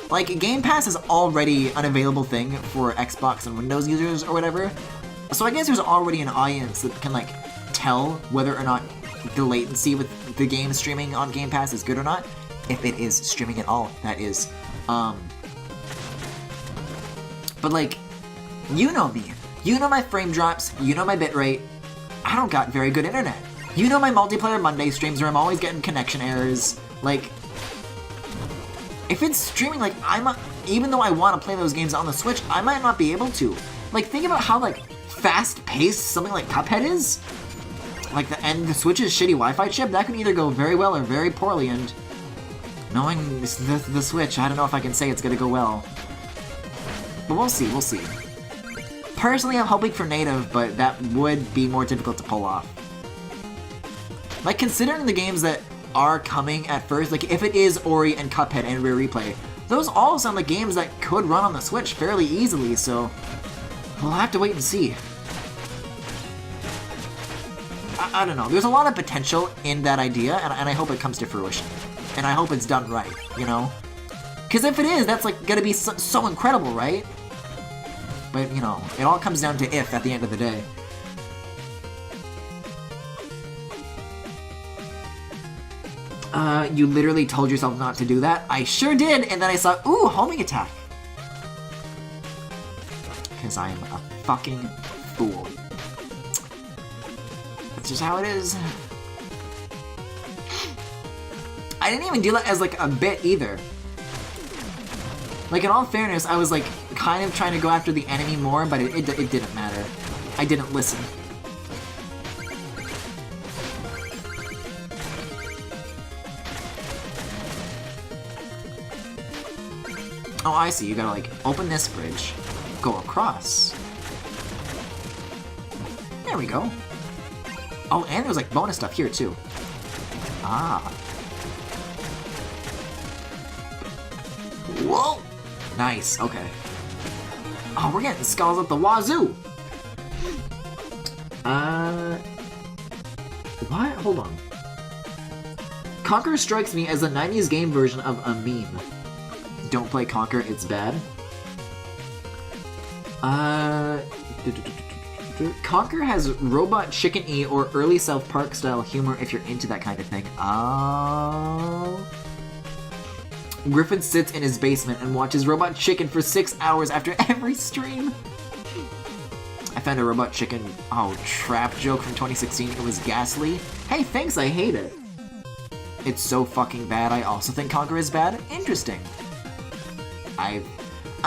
Speaker 1: Like, Game Pass is already an available thing for Xbox and Windows users or whatever, so I guess there's already an audience that can, like, tell whether or not the latency with the game streaming on Game Pass is good or not, if it is streaming at all, that is. But, like, you know me. You know my frame drops, you know my bitrate. I don't got very good internet. You know my multiplayer Monday streams where I'm always getting connection errors. Like, if it's streaming, like, even though I want to play those games on the Switch, I might not be able to. Like, think about how, like, fast-paced something like Cuphead is. Like, the Switch's shitty Wi-Fi chip, that can either go very well or very poorly, and knowing the Switch, I don't know if I can say it's gonna go well. But we'll see, we'll see. Personally, I'm hoping for native, but that would be more difficult to pull off. Like, considering the games that are coming at first, like, if it is Ori and Cuphead and Rare Replay, those all sound like games that could run on the Switch fairly easily, so we'll have to wait and see. I don't know, there's a lot of potential in that idea, and I hope it comes to fruition. And I hope it's done right, you know? Because if it is, that's, like, gonna be so incredible, right? But, you know, it all comes down to if at the end of the day. You literally told yourself not to do that? I sure did, and then I saw, ooh, homing attack. Because I am a fucking fool. That's just how it is. I didn't even do that as, like, a bit either. Like, in all fairness, I was, like, kind of trying to go after the enemy more, but it didn't matter. I didn't listen. Oh, I see. You gotta, like, open this bridge, go across. There we go. Oh, and there's, like, bonus stuff here, too. Ah. Whoa! Nice, okay. Oh, we're getting skulls up the wazoo! What? Hold on. Conquer strikes me as a 90s game version of a meme. Don't play Conquer, it's bad. Conquer has Robot Chicken E or early South Park style humor if you're into that kind of thing. Oh. Griffin sits in his basement and watches Robot Chicken for 6 hours after every stream. I found a Robot Chicken, trap joke from 2016. It was ghastly. Hey, thanks, I hate it. It's so fucking bad, I also think Conquer is bad? Interesting. I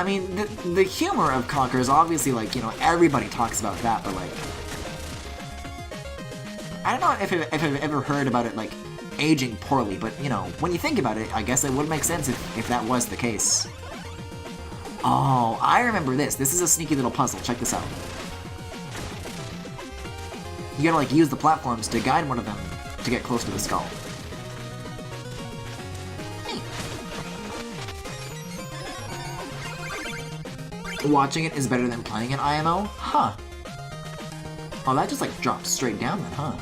Speaker 1: mean, the humor of Conquer is obviously, like, you know, everybody talks about that, but, like, I don't know if I've ever heard about it, like, aging poorly, but, you know, when you think about it, I guess it would make sense if that was the case. Oh, I remember this. This is a sneaky little puzzle. Check this out. You gotta, like, use the platforms to guide one of them to get close to the skull. Watching it is better than playing an IMO? Huh. Oh, that just, like, dropped straight down then, huh?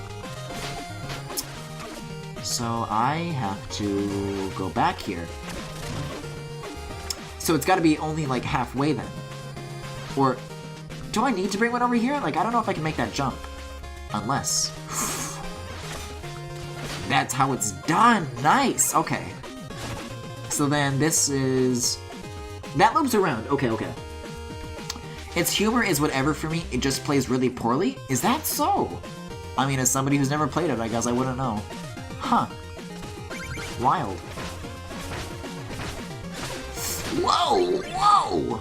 Speaker 1: So I have to go back here. So it's gotta be only, like, halfway then. Or, do I need to bring one over here? Like, I don't know if I can make that jump. Unless. That's how it's done! Nice! Okay. So then this is... That loops around. Okay, okay. Its humor is whatever for me, it just plays really poorly? Is that so? I mean, as somebody who's never played it, I guess I wouldn't know. Huh. Wild. Whoa! Whoa!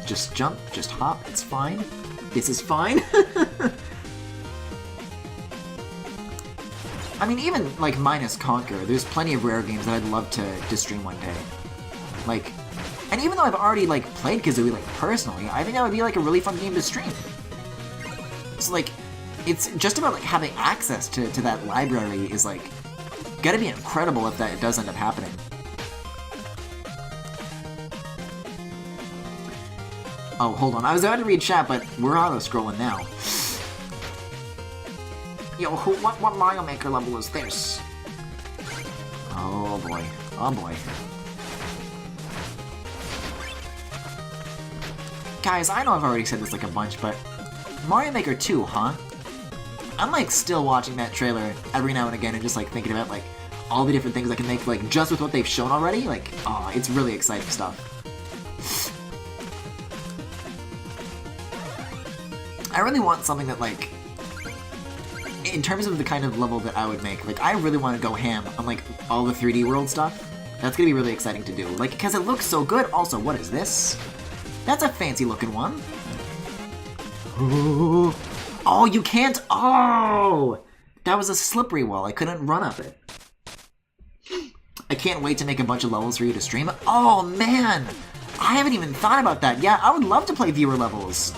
Speaker 1: Just jump, just hop, it's fine. This is fine. I mean, even, like, minus Conquer, there's plenty of rare games that I'd love to stream one day. Like, and even though I've already, like, played Kazooie, like, personally, I think that would be, like, a really fun game to stream. So, like, it's just about, like, having access to that library is, like, gotta be incredible if that does end up happening. Oh, hold on. I was about to read chat, but we're auto-scrolling now. Yo, what Mario Maker level is this? Oh boy. Oh boy. Guys, I know I've already said this like a bunch, but Mario Maker 2, huh? I'm like still watching that trailer every now and again and just like thinking about like all the different things I can make like just with what they've shown already. Like, oh, it's really exciting stuff. I really want something that, like, in terms of the kind of level that I would make, like, I really want to go ham on, like, all the 3D world stuff. That's gonna be really exciting to do. Like, because it looks so good. Also, what is this? That's a fancy-looking one. Ooh. Oh, you can't... Oh! That was a slippery wall. I couldn't run up it. I can't wait to make a bunch of levels for you to stream. Oh, man! I haven't even thought about that. Yeah, I would love to play viewer levels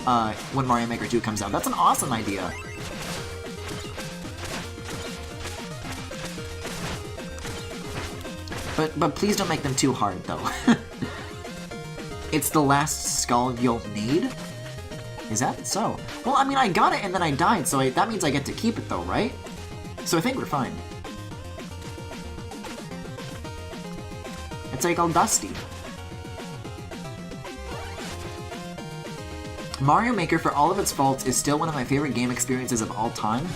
Speaker 1: when Mario Maker 2 comes out. That's an awesome idea. But please don't make them too hard, though. It's the last skull you'll need? Is that so? Well, I mean, I got it and then I died, so that means I get to keep it, though, right? So I think we're fine. It's like all dusty. Mario Maker, for all of its faults, is still one of my favorite game experiences of all time.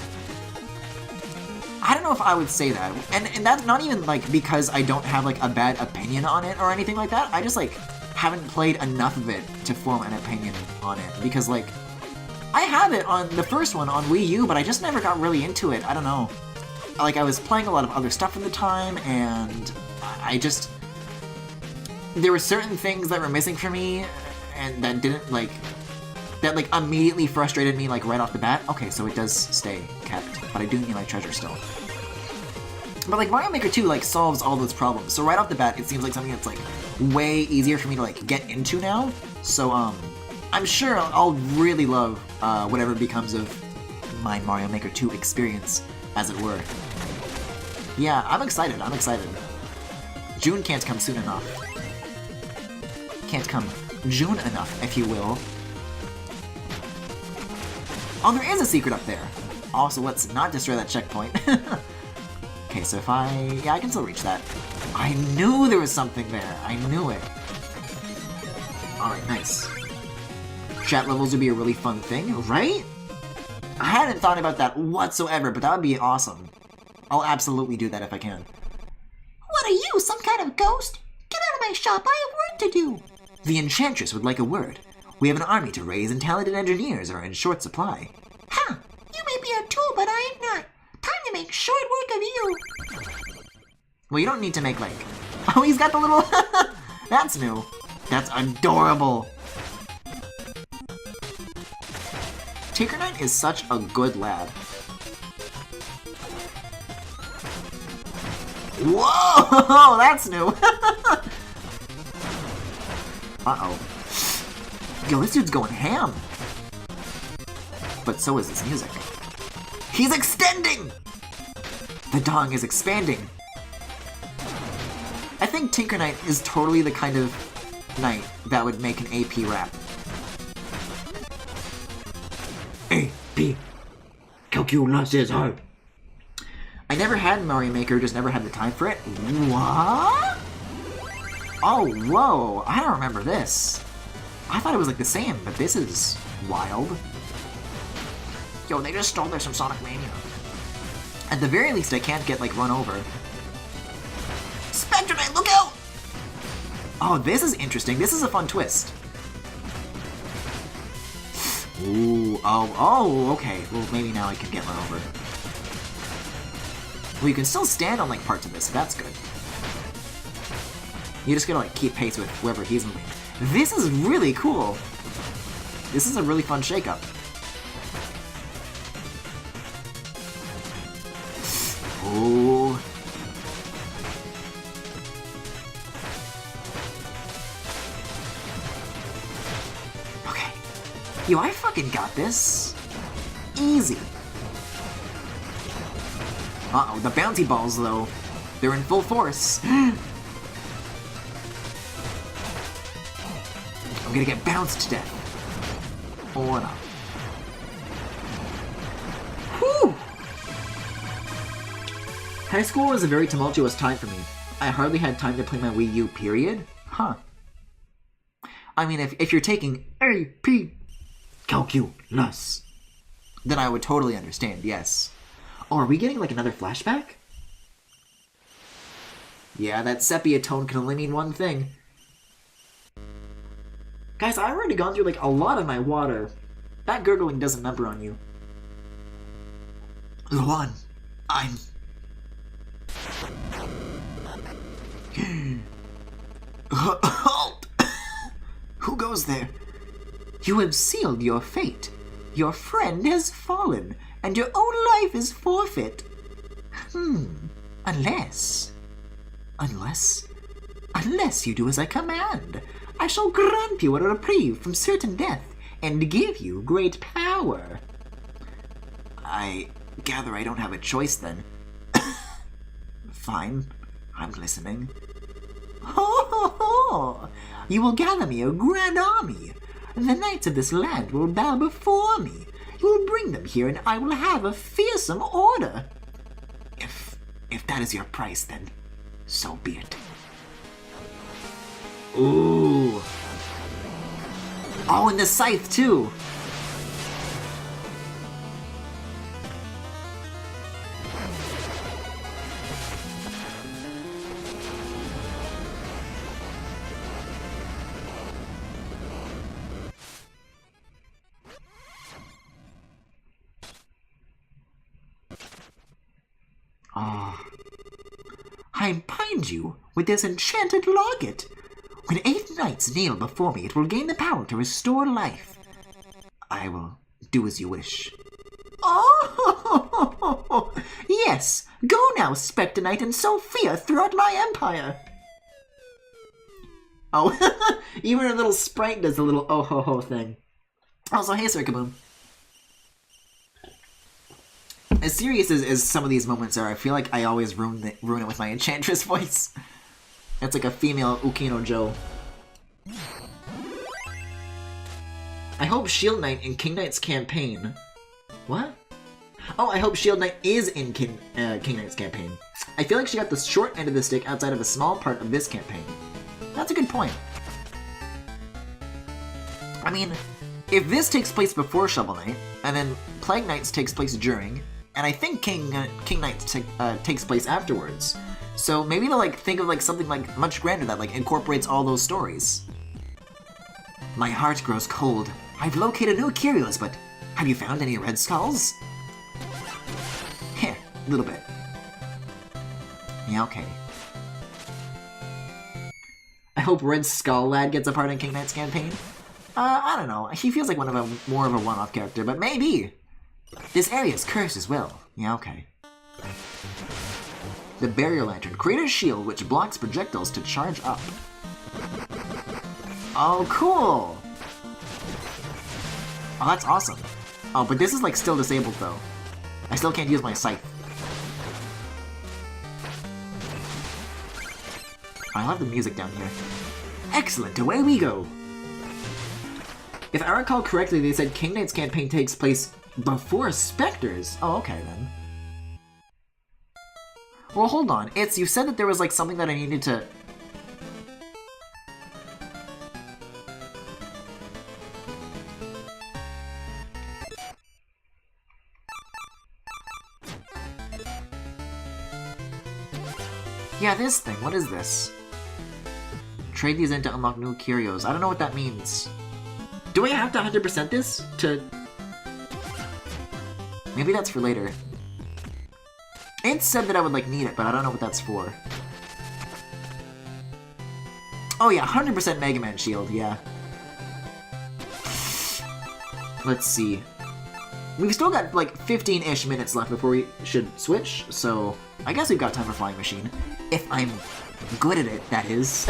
Speaker 1: I don't know if I would say that, and that's not even, like, because I don't have, like, a bad opinion on it or anything like that. I just, like, haven't played enough of it to form an opinion on it, because, like, I have it on the first one on Wii U, but I just never got really into it. I don't know. Like, I was playing a lot of other stuff at the time, and I just... There were certain things that were missing for me, and that didn't, like... That, like, immediately frustrated me, like, right off the bat. Okay, so it does stay kept, but I do need my treasure still. But, like, Mario Maker 2, like, solves all those problems. So right off the bat, it seems like something that's, like, way easier for me to, like, get into now. So, I'm sure I'll really love, whatever becomes of my Mario Maker 2 experience, as it were. Yeah, I'm excited, I'm excited. June can't come soon enough. Can't come June enough, if you will. Oh, there is a secret up there! Also, let's not destroy that checkpoint. Okay, so if yeah, I can still reach that. I knew there was something there! I knew it! Alright, nice. Chat levels would be a really fun thing, right? I hadn't thought about that whatsoever, but that would be awesome. I'll absolutely do that if I can.
Speaker 3: What are you, some kind of ghost? Get out of my shop, I have work to do!
Speaker 1: The Enchantress would like a word. We have an army to raise, and talented engineers are in short supply.
Speaker 3: Huh! You may be a tool, but I am not. Time to make short work of you!
Speaker 1: Well, you don't need to make, like... Oh, he's got the little... That's new. That's adorable. Tinkerknight is such a good lad. Whoa! That's new. Uh-oh. Yo, this dude's going ham! But so is his music. He's extending! The dong is expanding. I think Tinkerknight is totally the kind of knight that would make an AP rap. AP. Calculus is hard. I never had Mario Maker, just never had the time for it. What? Oh, whoa. I don't remember this. I thought it was like the same, but this is wild. Yo, they just stole this from Sonic Mania. At the very least, I can't get, like, run over. Specter Knight, look out! Oh, this is interesting. This is a fun twist. Ooh, oh, okay. Well, maybe now I can get run over. Well, you can still stand on, like, parts of this, so that's good. You just gotta, like, keep pace with whoever he's moving. This is really cool! This is a really fun shakeup. Oh. Okay. Yo, I fucking got this. Easy. Uh-oh, the bouncy balls, though. They're in full force. I'm gonna get bounced to death. Or not. Whew! High school was a very tumultuous time for me. I hardly had time to play my Wii U, period. Huh. I mean, if you're taking AP Calculus, then I would totally understand, yes. Oh, are we getting, like, another flashback? Yeah, that sepia tone can only mean one thing. Guys, I've already gone through, like, a lot of my water. That gurgling does a number on you. Go on. I'm... Halt! Who goes there? You have sealed your fate. Your friend has fallen, and your own life is forfeit. Unless you do as I command, I shall grant you a reprieve from certain death, and give you great power. I gather I don't have a choice then. Fine, I'm listening. Ho ho ho! You will gather me a grand army. The knights of this land will bow before me. You will bring them here, and I will have a fearsome order. If that is your price, then so be it. Ooh. Oh, and the scythe, too. I bind you with this enchanted locket. When 8 knights kneel before me, it will gain the power to restore life. I will do as you wish. Oh, yes. Go now, Specter Knight, and sow fear throughout my empire. Oh, even a little sprite does a little oh-ho-ho thing. Also, hey, Sir Kaboom. As serious as some of these moments are, I feel like I always ruin it with my Enchantress voice. It's like a female Ukino Joe. I hope Shield Knight in King Knight's campaign... What? Oh, I hope Shield Knight is in King Knight's campaign. I feel like she got the short end of the stick outside of a small part of this campaign. That's a good point. I mean, if this takes place before Shovel Knight, and then Plague Knights takes place during, and I think King Knight takes place afterwards. So maybe they'll like think of like something like much grander that like incorporates all those stories. My heart grows cold. I've located new curios, but have you found any red skulls? Heh, a little bit. Yeah, okay. I hope Red Skull Lad gets a part in King Knight's campaign. I don't know. He feels like more of a one-off character, but maybe. This area is cursed as well. Yeah, okay. The Barrier Lantern. Create a shield which blocks projectiles to charge up. Oh, cool! Oh, that's awesome. Oh, but this is like still disabled though. I still can't use my scythe. I love the music down here. Excellent, away we go! If I recall correctly, they said King Knight's campaign takes place before Spectre's. Oh, okay then. Well, hold on. You said that there was like something that I needed to... Yeah, this thing. What is this? Trade these in to unlock new curios. I don't know what that means. Do I have to 100% this to... Maybe that's for later. It said that I would, like, need it, but I don't know what that's for. Oh yeah, 100% Mega Man Shield, yeah. Let's see. We've still got like 15-ish minutes left before we should switch, so I guess we've got time for Flying Machine. If I'm good at it, that is.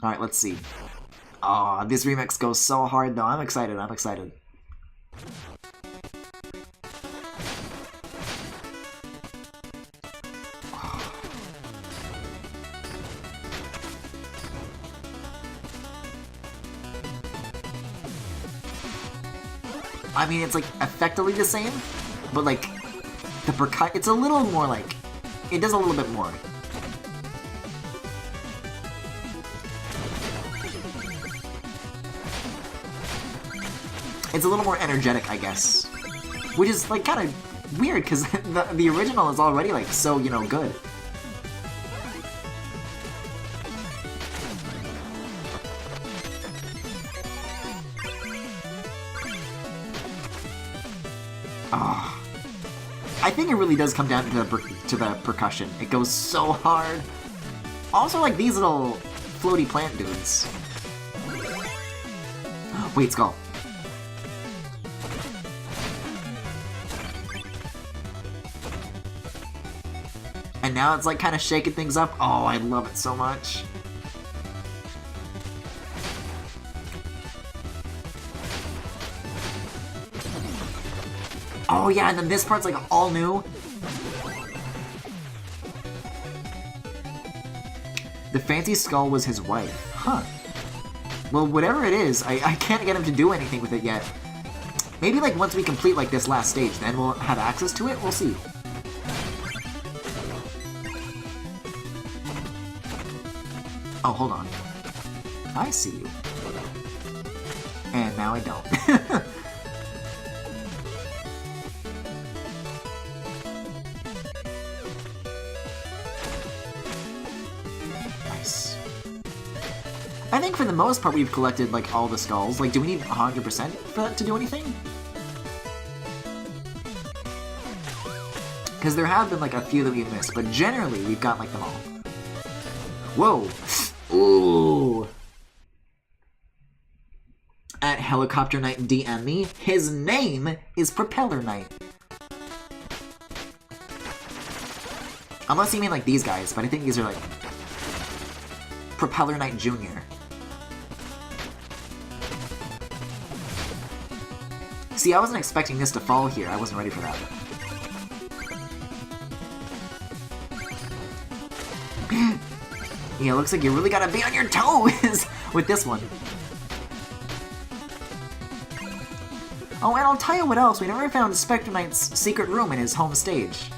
Speaker 1: Alright, let's see. Aw, this remix goes so hard though. I'm excited, I'm excited. I mean, it's like effectively the same, but like the percussion, it's a little more like, it does a little bit more. It's a little more energetic, I guess, which is like kind of weird because the original is already like so, you know, good. Oh, I think it really does come down to the percussion. It goes so hard. Also, like these little floaty plant dudes. Wait, Skull. And now it's like kind of shaking things up. Oh, I love it so much. Oh yeah, and then this part's like all new. The fancy skull was his wife. Huh. Well, whatever it is, I can't get him to do anything with it yet. Maybe like once we complete like this last stage, then we'll have access to it? We'll see. Oh, hold on. I see you. And now I don't. I think for the most part we've collected like all the skulls. Like, do we need 100% for that to do anything? Because there have been like a few that we've missed, but generally we've got like them all. Whoa! Ooh! At Helicopter Knight DM me, his name is Propeller Knight. Unless you mean like these guys, but I think these are like Propeller Knight Jr. See, I wasn't expecting this to fall here. I wasn't ready for that. Yeah, looks like you really gotta be on your toes with this one. Oh, and I'll tell you what else. We never found Specter Knight's secret room in his home stage.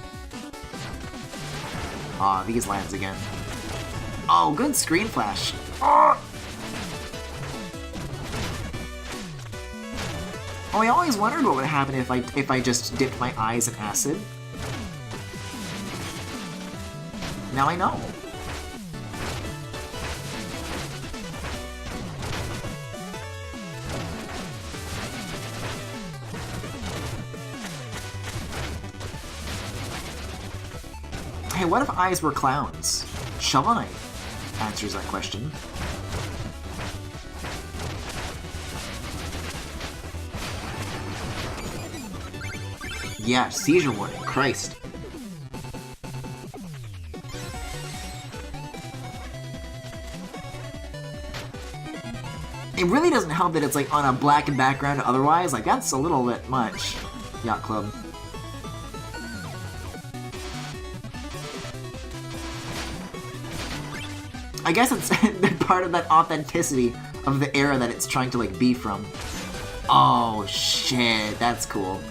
Speaker 1: Aw, these lands again. Oh, good screen flash. Oh! Oh, I always wondered what would happen if I just dipped my eyes in acid. Now I know. Hey, what if eyes were clowns? Shovel Knight answers that question. Yeah, seizure warning, Christ. It really doesn't help that it's like on a black background otherwise, like that's a little bit much. Yacht Club. I guess it's part of that authenticity of the era that it's trying to like be from. Oh shit, that's cool.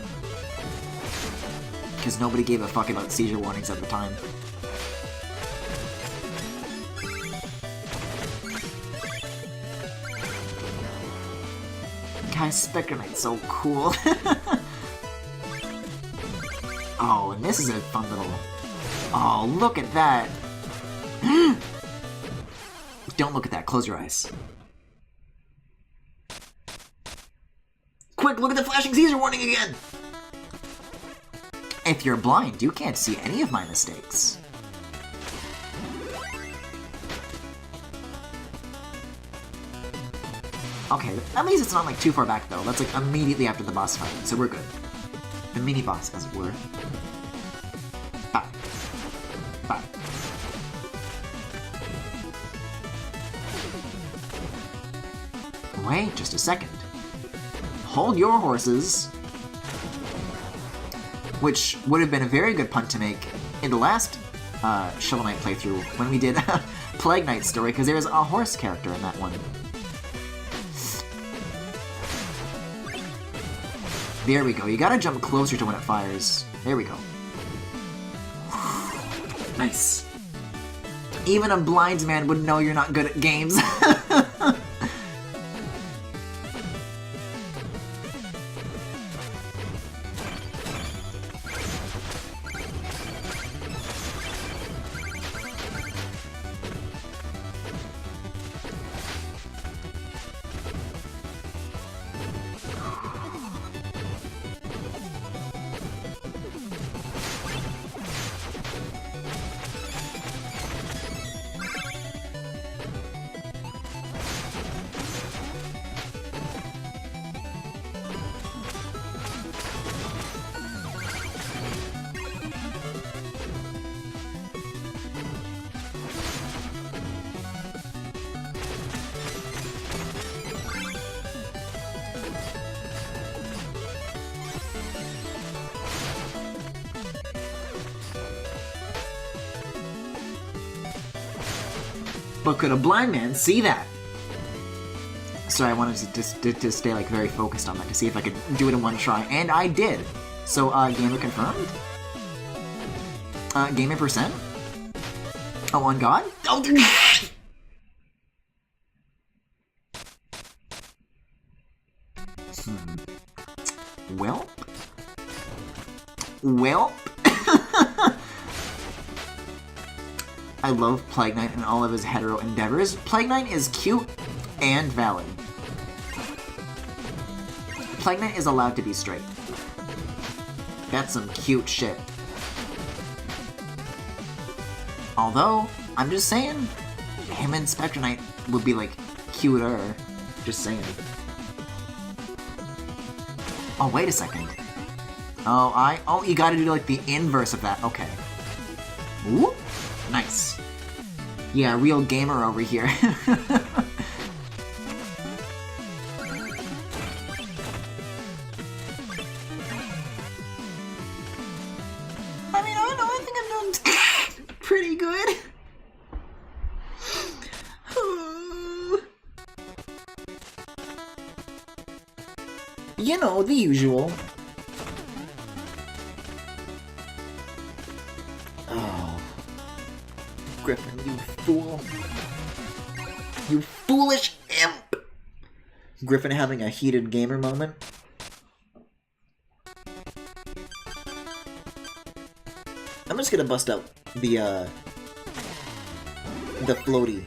Speaker 1: Because nobody gave a fuck about seizure warnings at the time. Guys, Specter Knight's so cool. Oh, and this is a fun little... Oh, look at that! Don't look at that, close your eyes. Quick, look at the flashing seizure warning again! If you're blind, you can't see any of my mistakes. Okay, at least it's not like too far back though. That's like immediately after the boss fight, so we're good. The mini boss, as it were. Bye. Bye. Wait just a second. Hold your horses. Which would have been a very good punt to make in the last Shovel Knight playthrough when we did Plague Knight story, because there's a horse character in that one. There we go. You gotta jump closer to when it fires. There we go. Nice. Even a blind man would know you're not good at games. But could a blind man see that? Sorry, I wanted to stay like very focused on that to see if I could do it in one try, and I did. So, gamer confirmed? Gamer percent? Oh, on God? Oh, Welp. Welp. I love Plague Knight and all of his hetero endeavors. Plague Knight is cute and valid. Plague Knight is allowed to be straight. That's some cute shit. Although, I'm just saying, him and Specter Knight would be, like, cuter. Just saying. Oh, wait a second. Oh, you gotta do, like, the inverse of that. Okay. Ooh. Nice. Yeah, real gamer over here. I think I'm doing pretty good. You know, the usual. Oh. Griffin, you fool. You foolish imp! Griffin having a heated gamer moment. I'm just gonna bust out the floaty.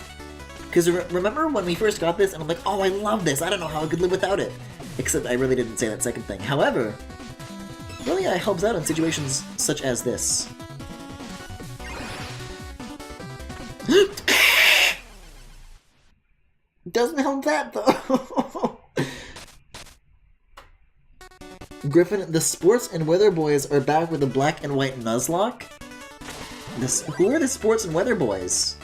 Speaker 1: Because remember when we first got this and I'm like, oh, I love this, I don't know how I could live without it. Except I really didn't say that second thing. However, really it helps out in situations such as this. Doesn't help that though. Griffin, the Sports and Weather Boys are back with the black and white Nuzlocke? Who are the Sports and Weather Boys?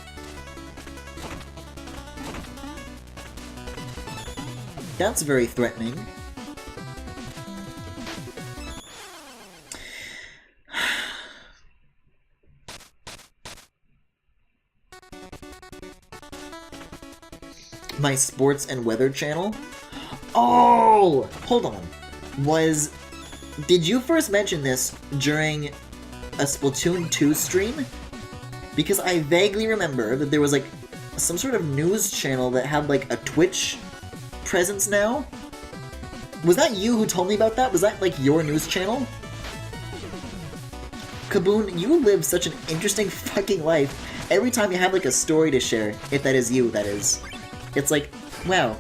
Speaker 1: That's very threatening. My Sports and Weather channel? Oh! Hold on. Did you first mention this during a Splatoon 2 stream? Because I vaguely remember that there was like some sort of news channel that had like a Twitch presence now? Was that you who told me about that? Was that like your news channel? Kaboon, you live such an interesting fucking life. Every time you have like a story to share, if that is you, that is. It's like, wow.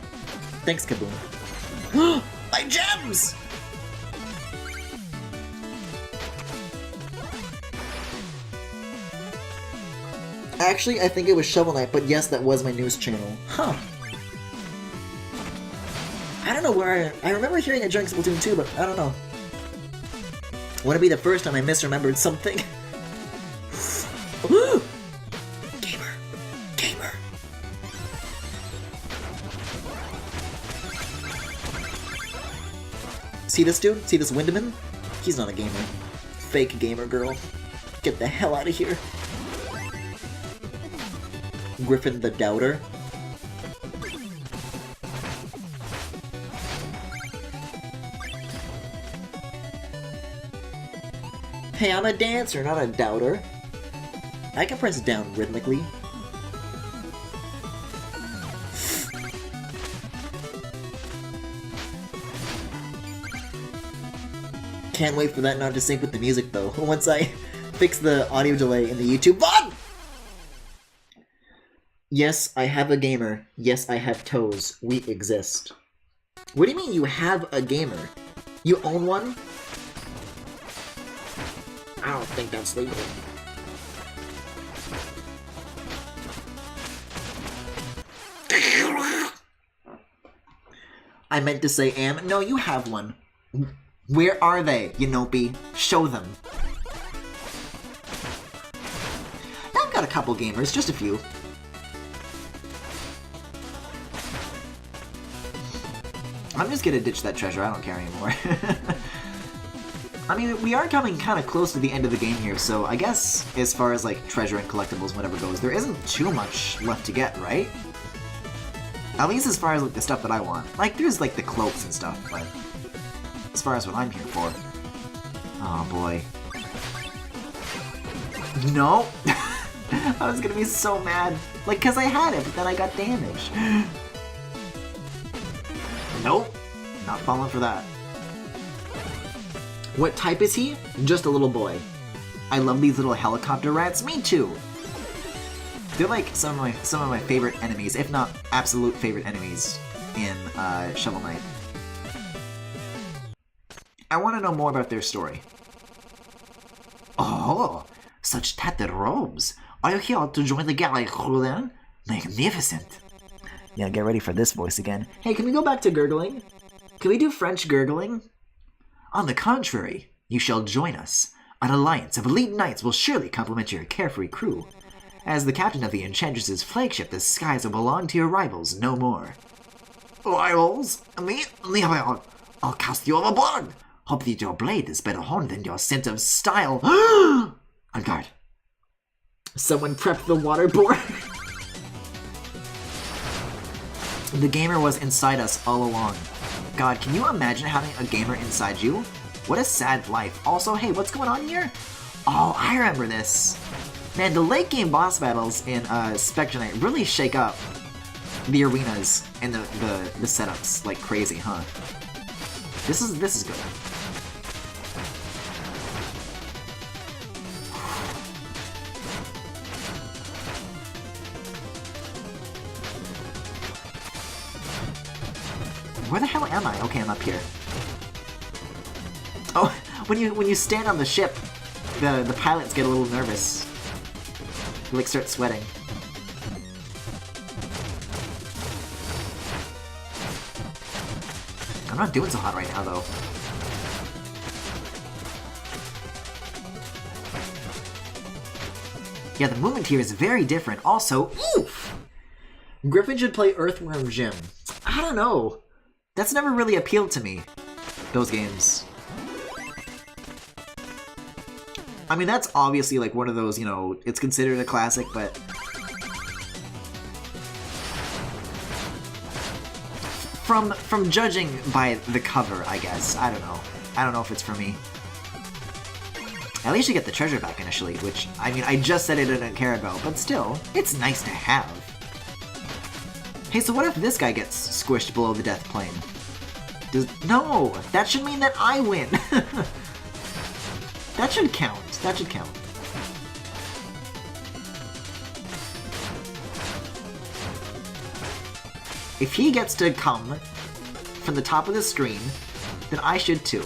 Speaker 1: Thanks, Kaboom. My gems! Actually, I think it was Shovel Knight, but yes, that was my news channel. Huh. don't know where I remember hearing it during Splatoon 2, but I don't know. Would it be the first time I misremembered something? Gamer! Gamer! See this dude? See this Windman? He's not a gamer. Fake gamer girl. Get the hell out of here. Griffin the Doubter. Hey, I'm a dancer, not a doubter. I can press down rhythmically. Can't wait for that not to sync with the music though, once I fix the audio delay in the YouTube VOD! Yes, I have a gamer. Yes, I have toes. We exist. What do you mean you have a gamer? You own one? I don't think that's legal. I meant to say am. No, you have one. Where are they, Yanopi? Show them. I've got a couple gamers, just a few. I'm just gonna ditch that treasure, I don't care anymore. I mean, we are coming kind of close to the end of the game here, so I guess as far as like treasure and collectibles, whatever goes, there isn't too much left to get, right? At least as far as like the stuff that I want. Like, there's like the cloaks and stuff, but as far as what I'm here for. Oh boy. No! I was gonna be so mad. Like, cause I had it, but then I got damaged. Nope. Not falling for that. What type is he? Just a little boy. I love these little helicopter rats. Me too. They're like some of my favorite enemies, if not absolute favorite enemies in Shovel Knight. I want to know more about their story. Oh, such tattered robes. Are you here to join the galley crew then? Magnificent. Yeah, get ready for this voice again. Hey, can we go back to gurgling? Can we do French gurgling? On the contrary, you shall join us. An alliance of elite knights will surely complement your carefree crew. As the captain of the Enchantress's flagship, the skies will belong to your rivals no more. Rivals? Me? I'll cast you overboard! Hope that your blade is better honed than your scent of style. On guard. Someone prepped the waterboard. The gamer was inside us all along. God, can you imagine having a gamer inside you? What a sad life. Also, hey, what's going on here? Oh, I remember this. Man, the late game boss battles in Specter Knight really shake up the arenas and the setups like crazy, huh? This is good. Where the hell am I? Okay, I'm up here. Oh, when you stand on the ship, the pilots get a little nervous. They like start sweating. I'm not doing so hot right now though. Yeah, the movement here is very different. Also, oof! Griffin should play Earthworm Jim. I don't know. That's never really appealed to me, those games. I mean, that's obviously like one of those, you know, it's considered a classic, but from judging by the cover, I guess, I don't know. I don't know if it's for me. At least you get the treasure back initially, which, I mean, I just said I didn't care about, but still, it's nice to have. Hey, so what if this guy gets squished below the death plane? No! That should mean that I win! That should count. That should count. If he gets to come from the top of the screen, then I should too.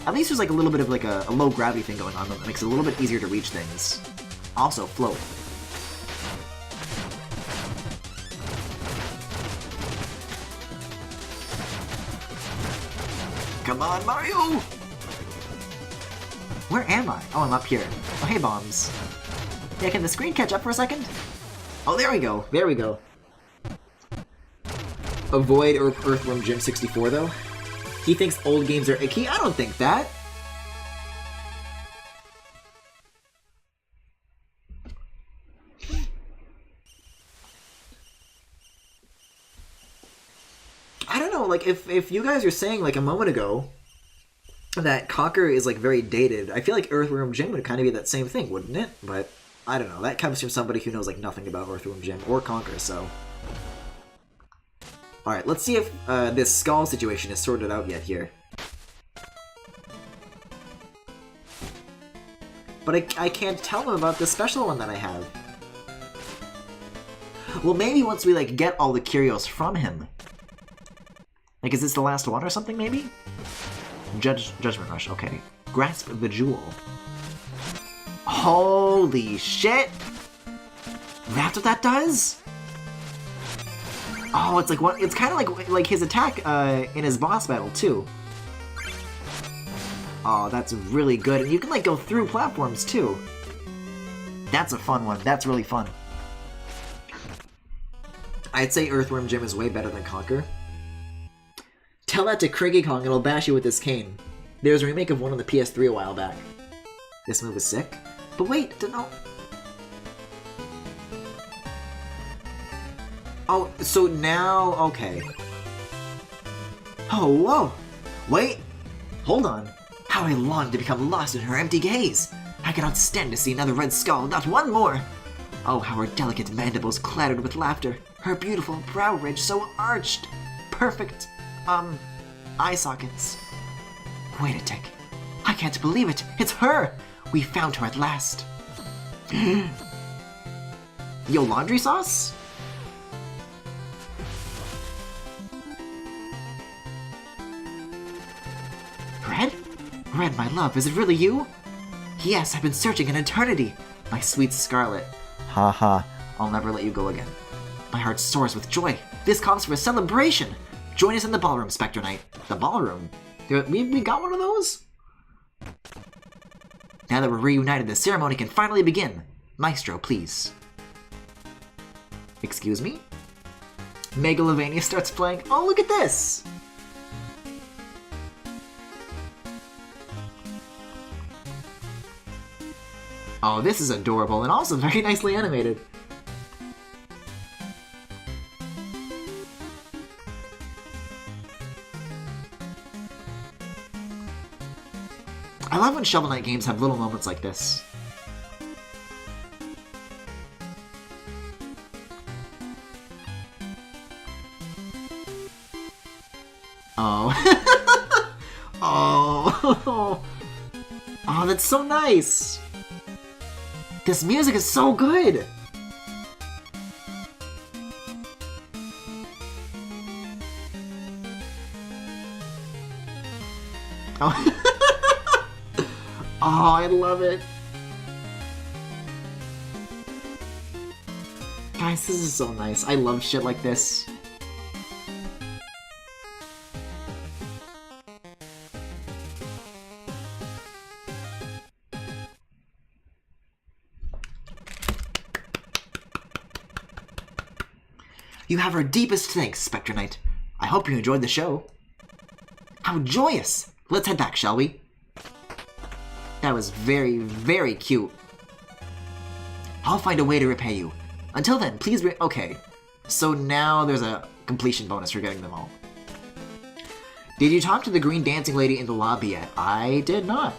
Speaker 1: At least there's like a little bit of like a low gravity thing going on that makes it a little bit easier to reach things. Also, float. Come on, Mario! Where am I? Oh, I'm up here. Oh, hey, bombs. Yeah, can the screen catch up for a second? Oh, there we go. There we go. Avoid Earthworm Jim 64, though. He thinks old games are icky. I don't think that. I don't know, like, if you guys are saying, like, a moment ago that Conker is, like, very dated, I feel like Earthworm Jim would kind of be that same thing, wouldn't it? But, I don't know. That comes from somebody who knows, like, nothing about Earthworm Jim or Conker, so... Alright, let's see if this skull situation is sorted out yet here. But I can't tell him about this special one that I have. Well, maybe once we, like, get all the curios from him. Like, is this the last one or something, maybe? Judgment Rush, okay. Grasp the Jewel. Holy shit! That's what that does? Oh, it's like what? It's kind of like his attack in his boss battle too. Oh, that's really good, and you can like go through platforms too. That's a fun one. That's really fun. I'd say Earthworm Jim is way better than Conker. Tell that to Cranky Kong and he'll bash you with his cane. There was a remake of one on the PS3 a while back. This move is sick. But wait, no. Oh, so now, okay. Oh, whoa! Wait! Hold on. How I long to become lost in her empty gaze! I cannot stand to see another red skull, not one more! Oh, how her delicate mandibles clattered with laughter, her beautiful brow ridge so arched! Perfect, eye sockets. Wait a tick. I can't believe it! It's her! We found her at last! Yo, laundry sauce? Red? Red, my love, is it really you? Yes, I've been searching an eternity. My sweet Scarlet. Haha, I'll never let you go again. My heart soars with joy. This calls for a celebration. Join us in the ballroom, Specter Knight. The ballroom? We got one of those? Now that we're reunited, the ceremony can finally begin. Maestro, please. Excuse me? Megalovania starts playing. Oh, look at this! Oh, this is adorable and also very nicely animated. I love when Shovel Knight games have little moments like this. Oh. Oh. Oh, that's so nice. This music is so good! Oh. Oh, I love it. Guys, this is so nice. I love shit like this. You have our deepest thanks, Specter Knight. I hope you enjoyed the show. How joyous! Let's head back, shall we? That was very, very cute. I'll find a way to repay you. Until then, please okay. So now there's a completion bonus for getting them all. Did you talk to the green dancing lady in the lobby yet? I did not.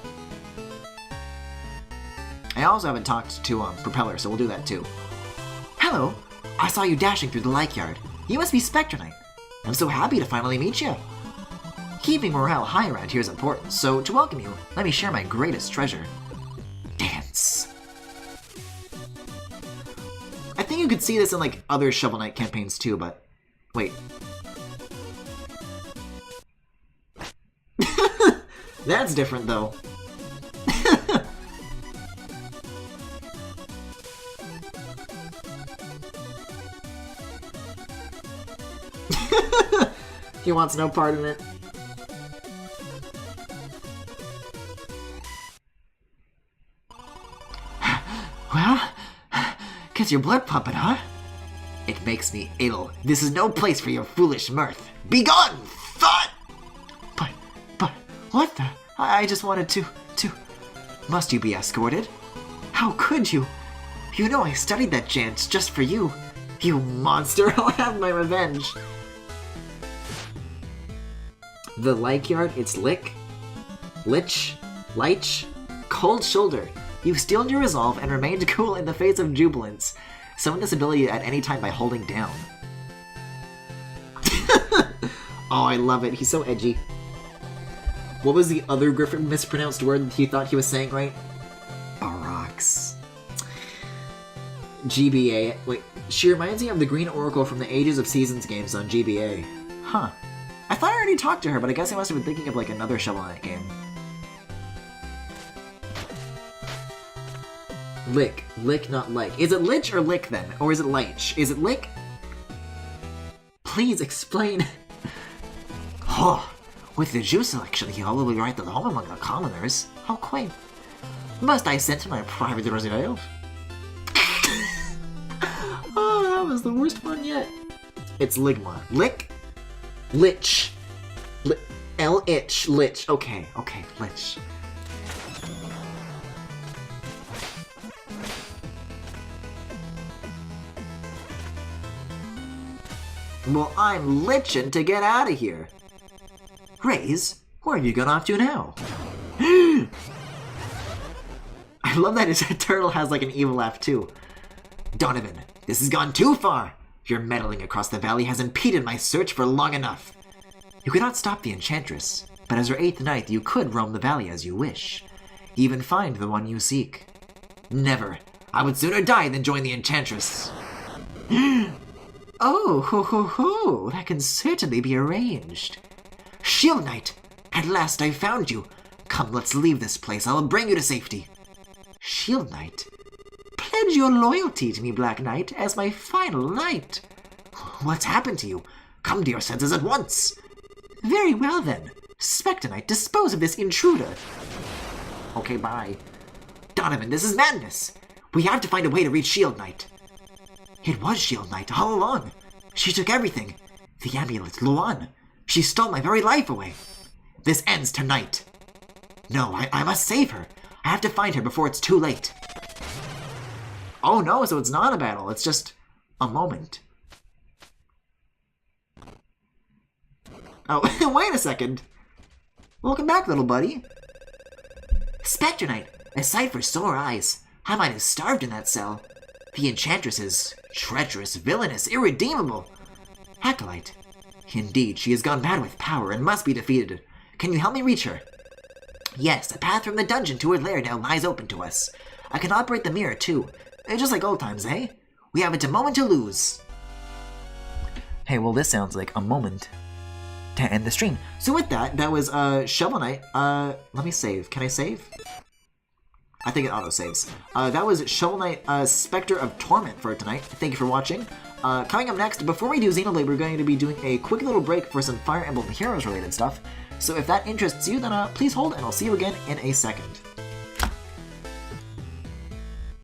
Speaker 1: I also haven't talked to Propeller, so we'll do that too. Hello! I saw you dashing through the like yard. You must be Specter Knight. I'm so happy to finally meet you. Keeping morale high around here is important, so to welcome you, let me share my greatest treasure. Dance. I think you could see this in like other Shovel Knight campaigns too, but wait. That's different though. He wants no part in it. Well, gets your blood pumping, huh? It makes me ill. This is no place for your foolish mirth. Begone, thought! But, what the? I just wanted to... Must you be escorted? How could you? You know I studied that chant just for you. You monster, I'll have my revenge. The like yard, it's lick, lich, cold shoulder. You've steeled your resolve and remained cool in the face of jubilance. Summon this ability at any time by holding down. Oh, I love it. He's so edgy. What was the other Griffin mispronounced word that he thought he was saying right? Barox. GBA. Wait, she reminds me of the Green Oracle from the Ages of Seasons games on GBA. Huh. I thought I already talked to her, but I guess I must have been thinking of like another Shovel Knight game. Lick, not like. Is it lich or lick then? Or is it lich? Is it lick? Please explain. Oh, with the Jew selection, he will be right at home among the commoners. How quaint. Must I send to my private residence? Oh, that was the worst one yet. It's Ligma. Lick? Lich. L-itch. Lich. Okay, lich. Well, I'm lichin' to get out of here. Raze, where have you gone off to now? I love that his turtle has like an evil laugh too. Donovan, this has gone too far. Your meddling across the valley has impeded my search for long enough. You cannot stop the Enchantress, but as her 8th knight you could roam the valley as you wish. Even find the one you seek. Never. I would sooner die than join the Enchantress. Oh, ho, that can certainly be arranged. Shield Knight, at last I found you. Come, let's leave this place. I will bring you to safety. Shield Knight? Pledge your loyalty to me, Black Knight, as my final knight. What's happened to you? Come to your senses at once. Very well, then. Specter Knight, dispose of this intruder. Okay, bye. Donovan, this is madness. We have to find a way to reach Shield Knight. It was Shield Knight all along. She took everything. The amulet, Luan. She stole my very life away. This ends tonight. No, I must save her. I have to find her before it's too late. Oh no, so it's not a battle. It's just a moment. Oh, wait a second. Welcome back, little buddy. Specter Knight, a sight for sore eyes. I might have starved in that cell. The Enchantress is treacherous, villainous, irredeemable. Acolyte. Indeed, she has gone mad with power and must be defeated. Can you help me reach her? Yes, a path from the dungeon to her lair now lies open to us. I can operate the mirror, too. Just like old times, eh? We haven't a moment to lose. Hey, well, this sounds like a moment to end the stream. So with that, that was Shovel Knight. Let me save. Can I save? I think it auto-saves. That was Shovel Knight Specter of Torment for tonight. Thank you for watching. Coming up next, before we do Xenoblade, we're going to be doing a quick little break for some Fire Emblem Heroes related stuff. So if that interests you, then please hold, and I'll see you again in a second.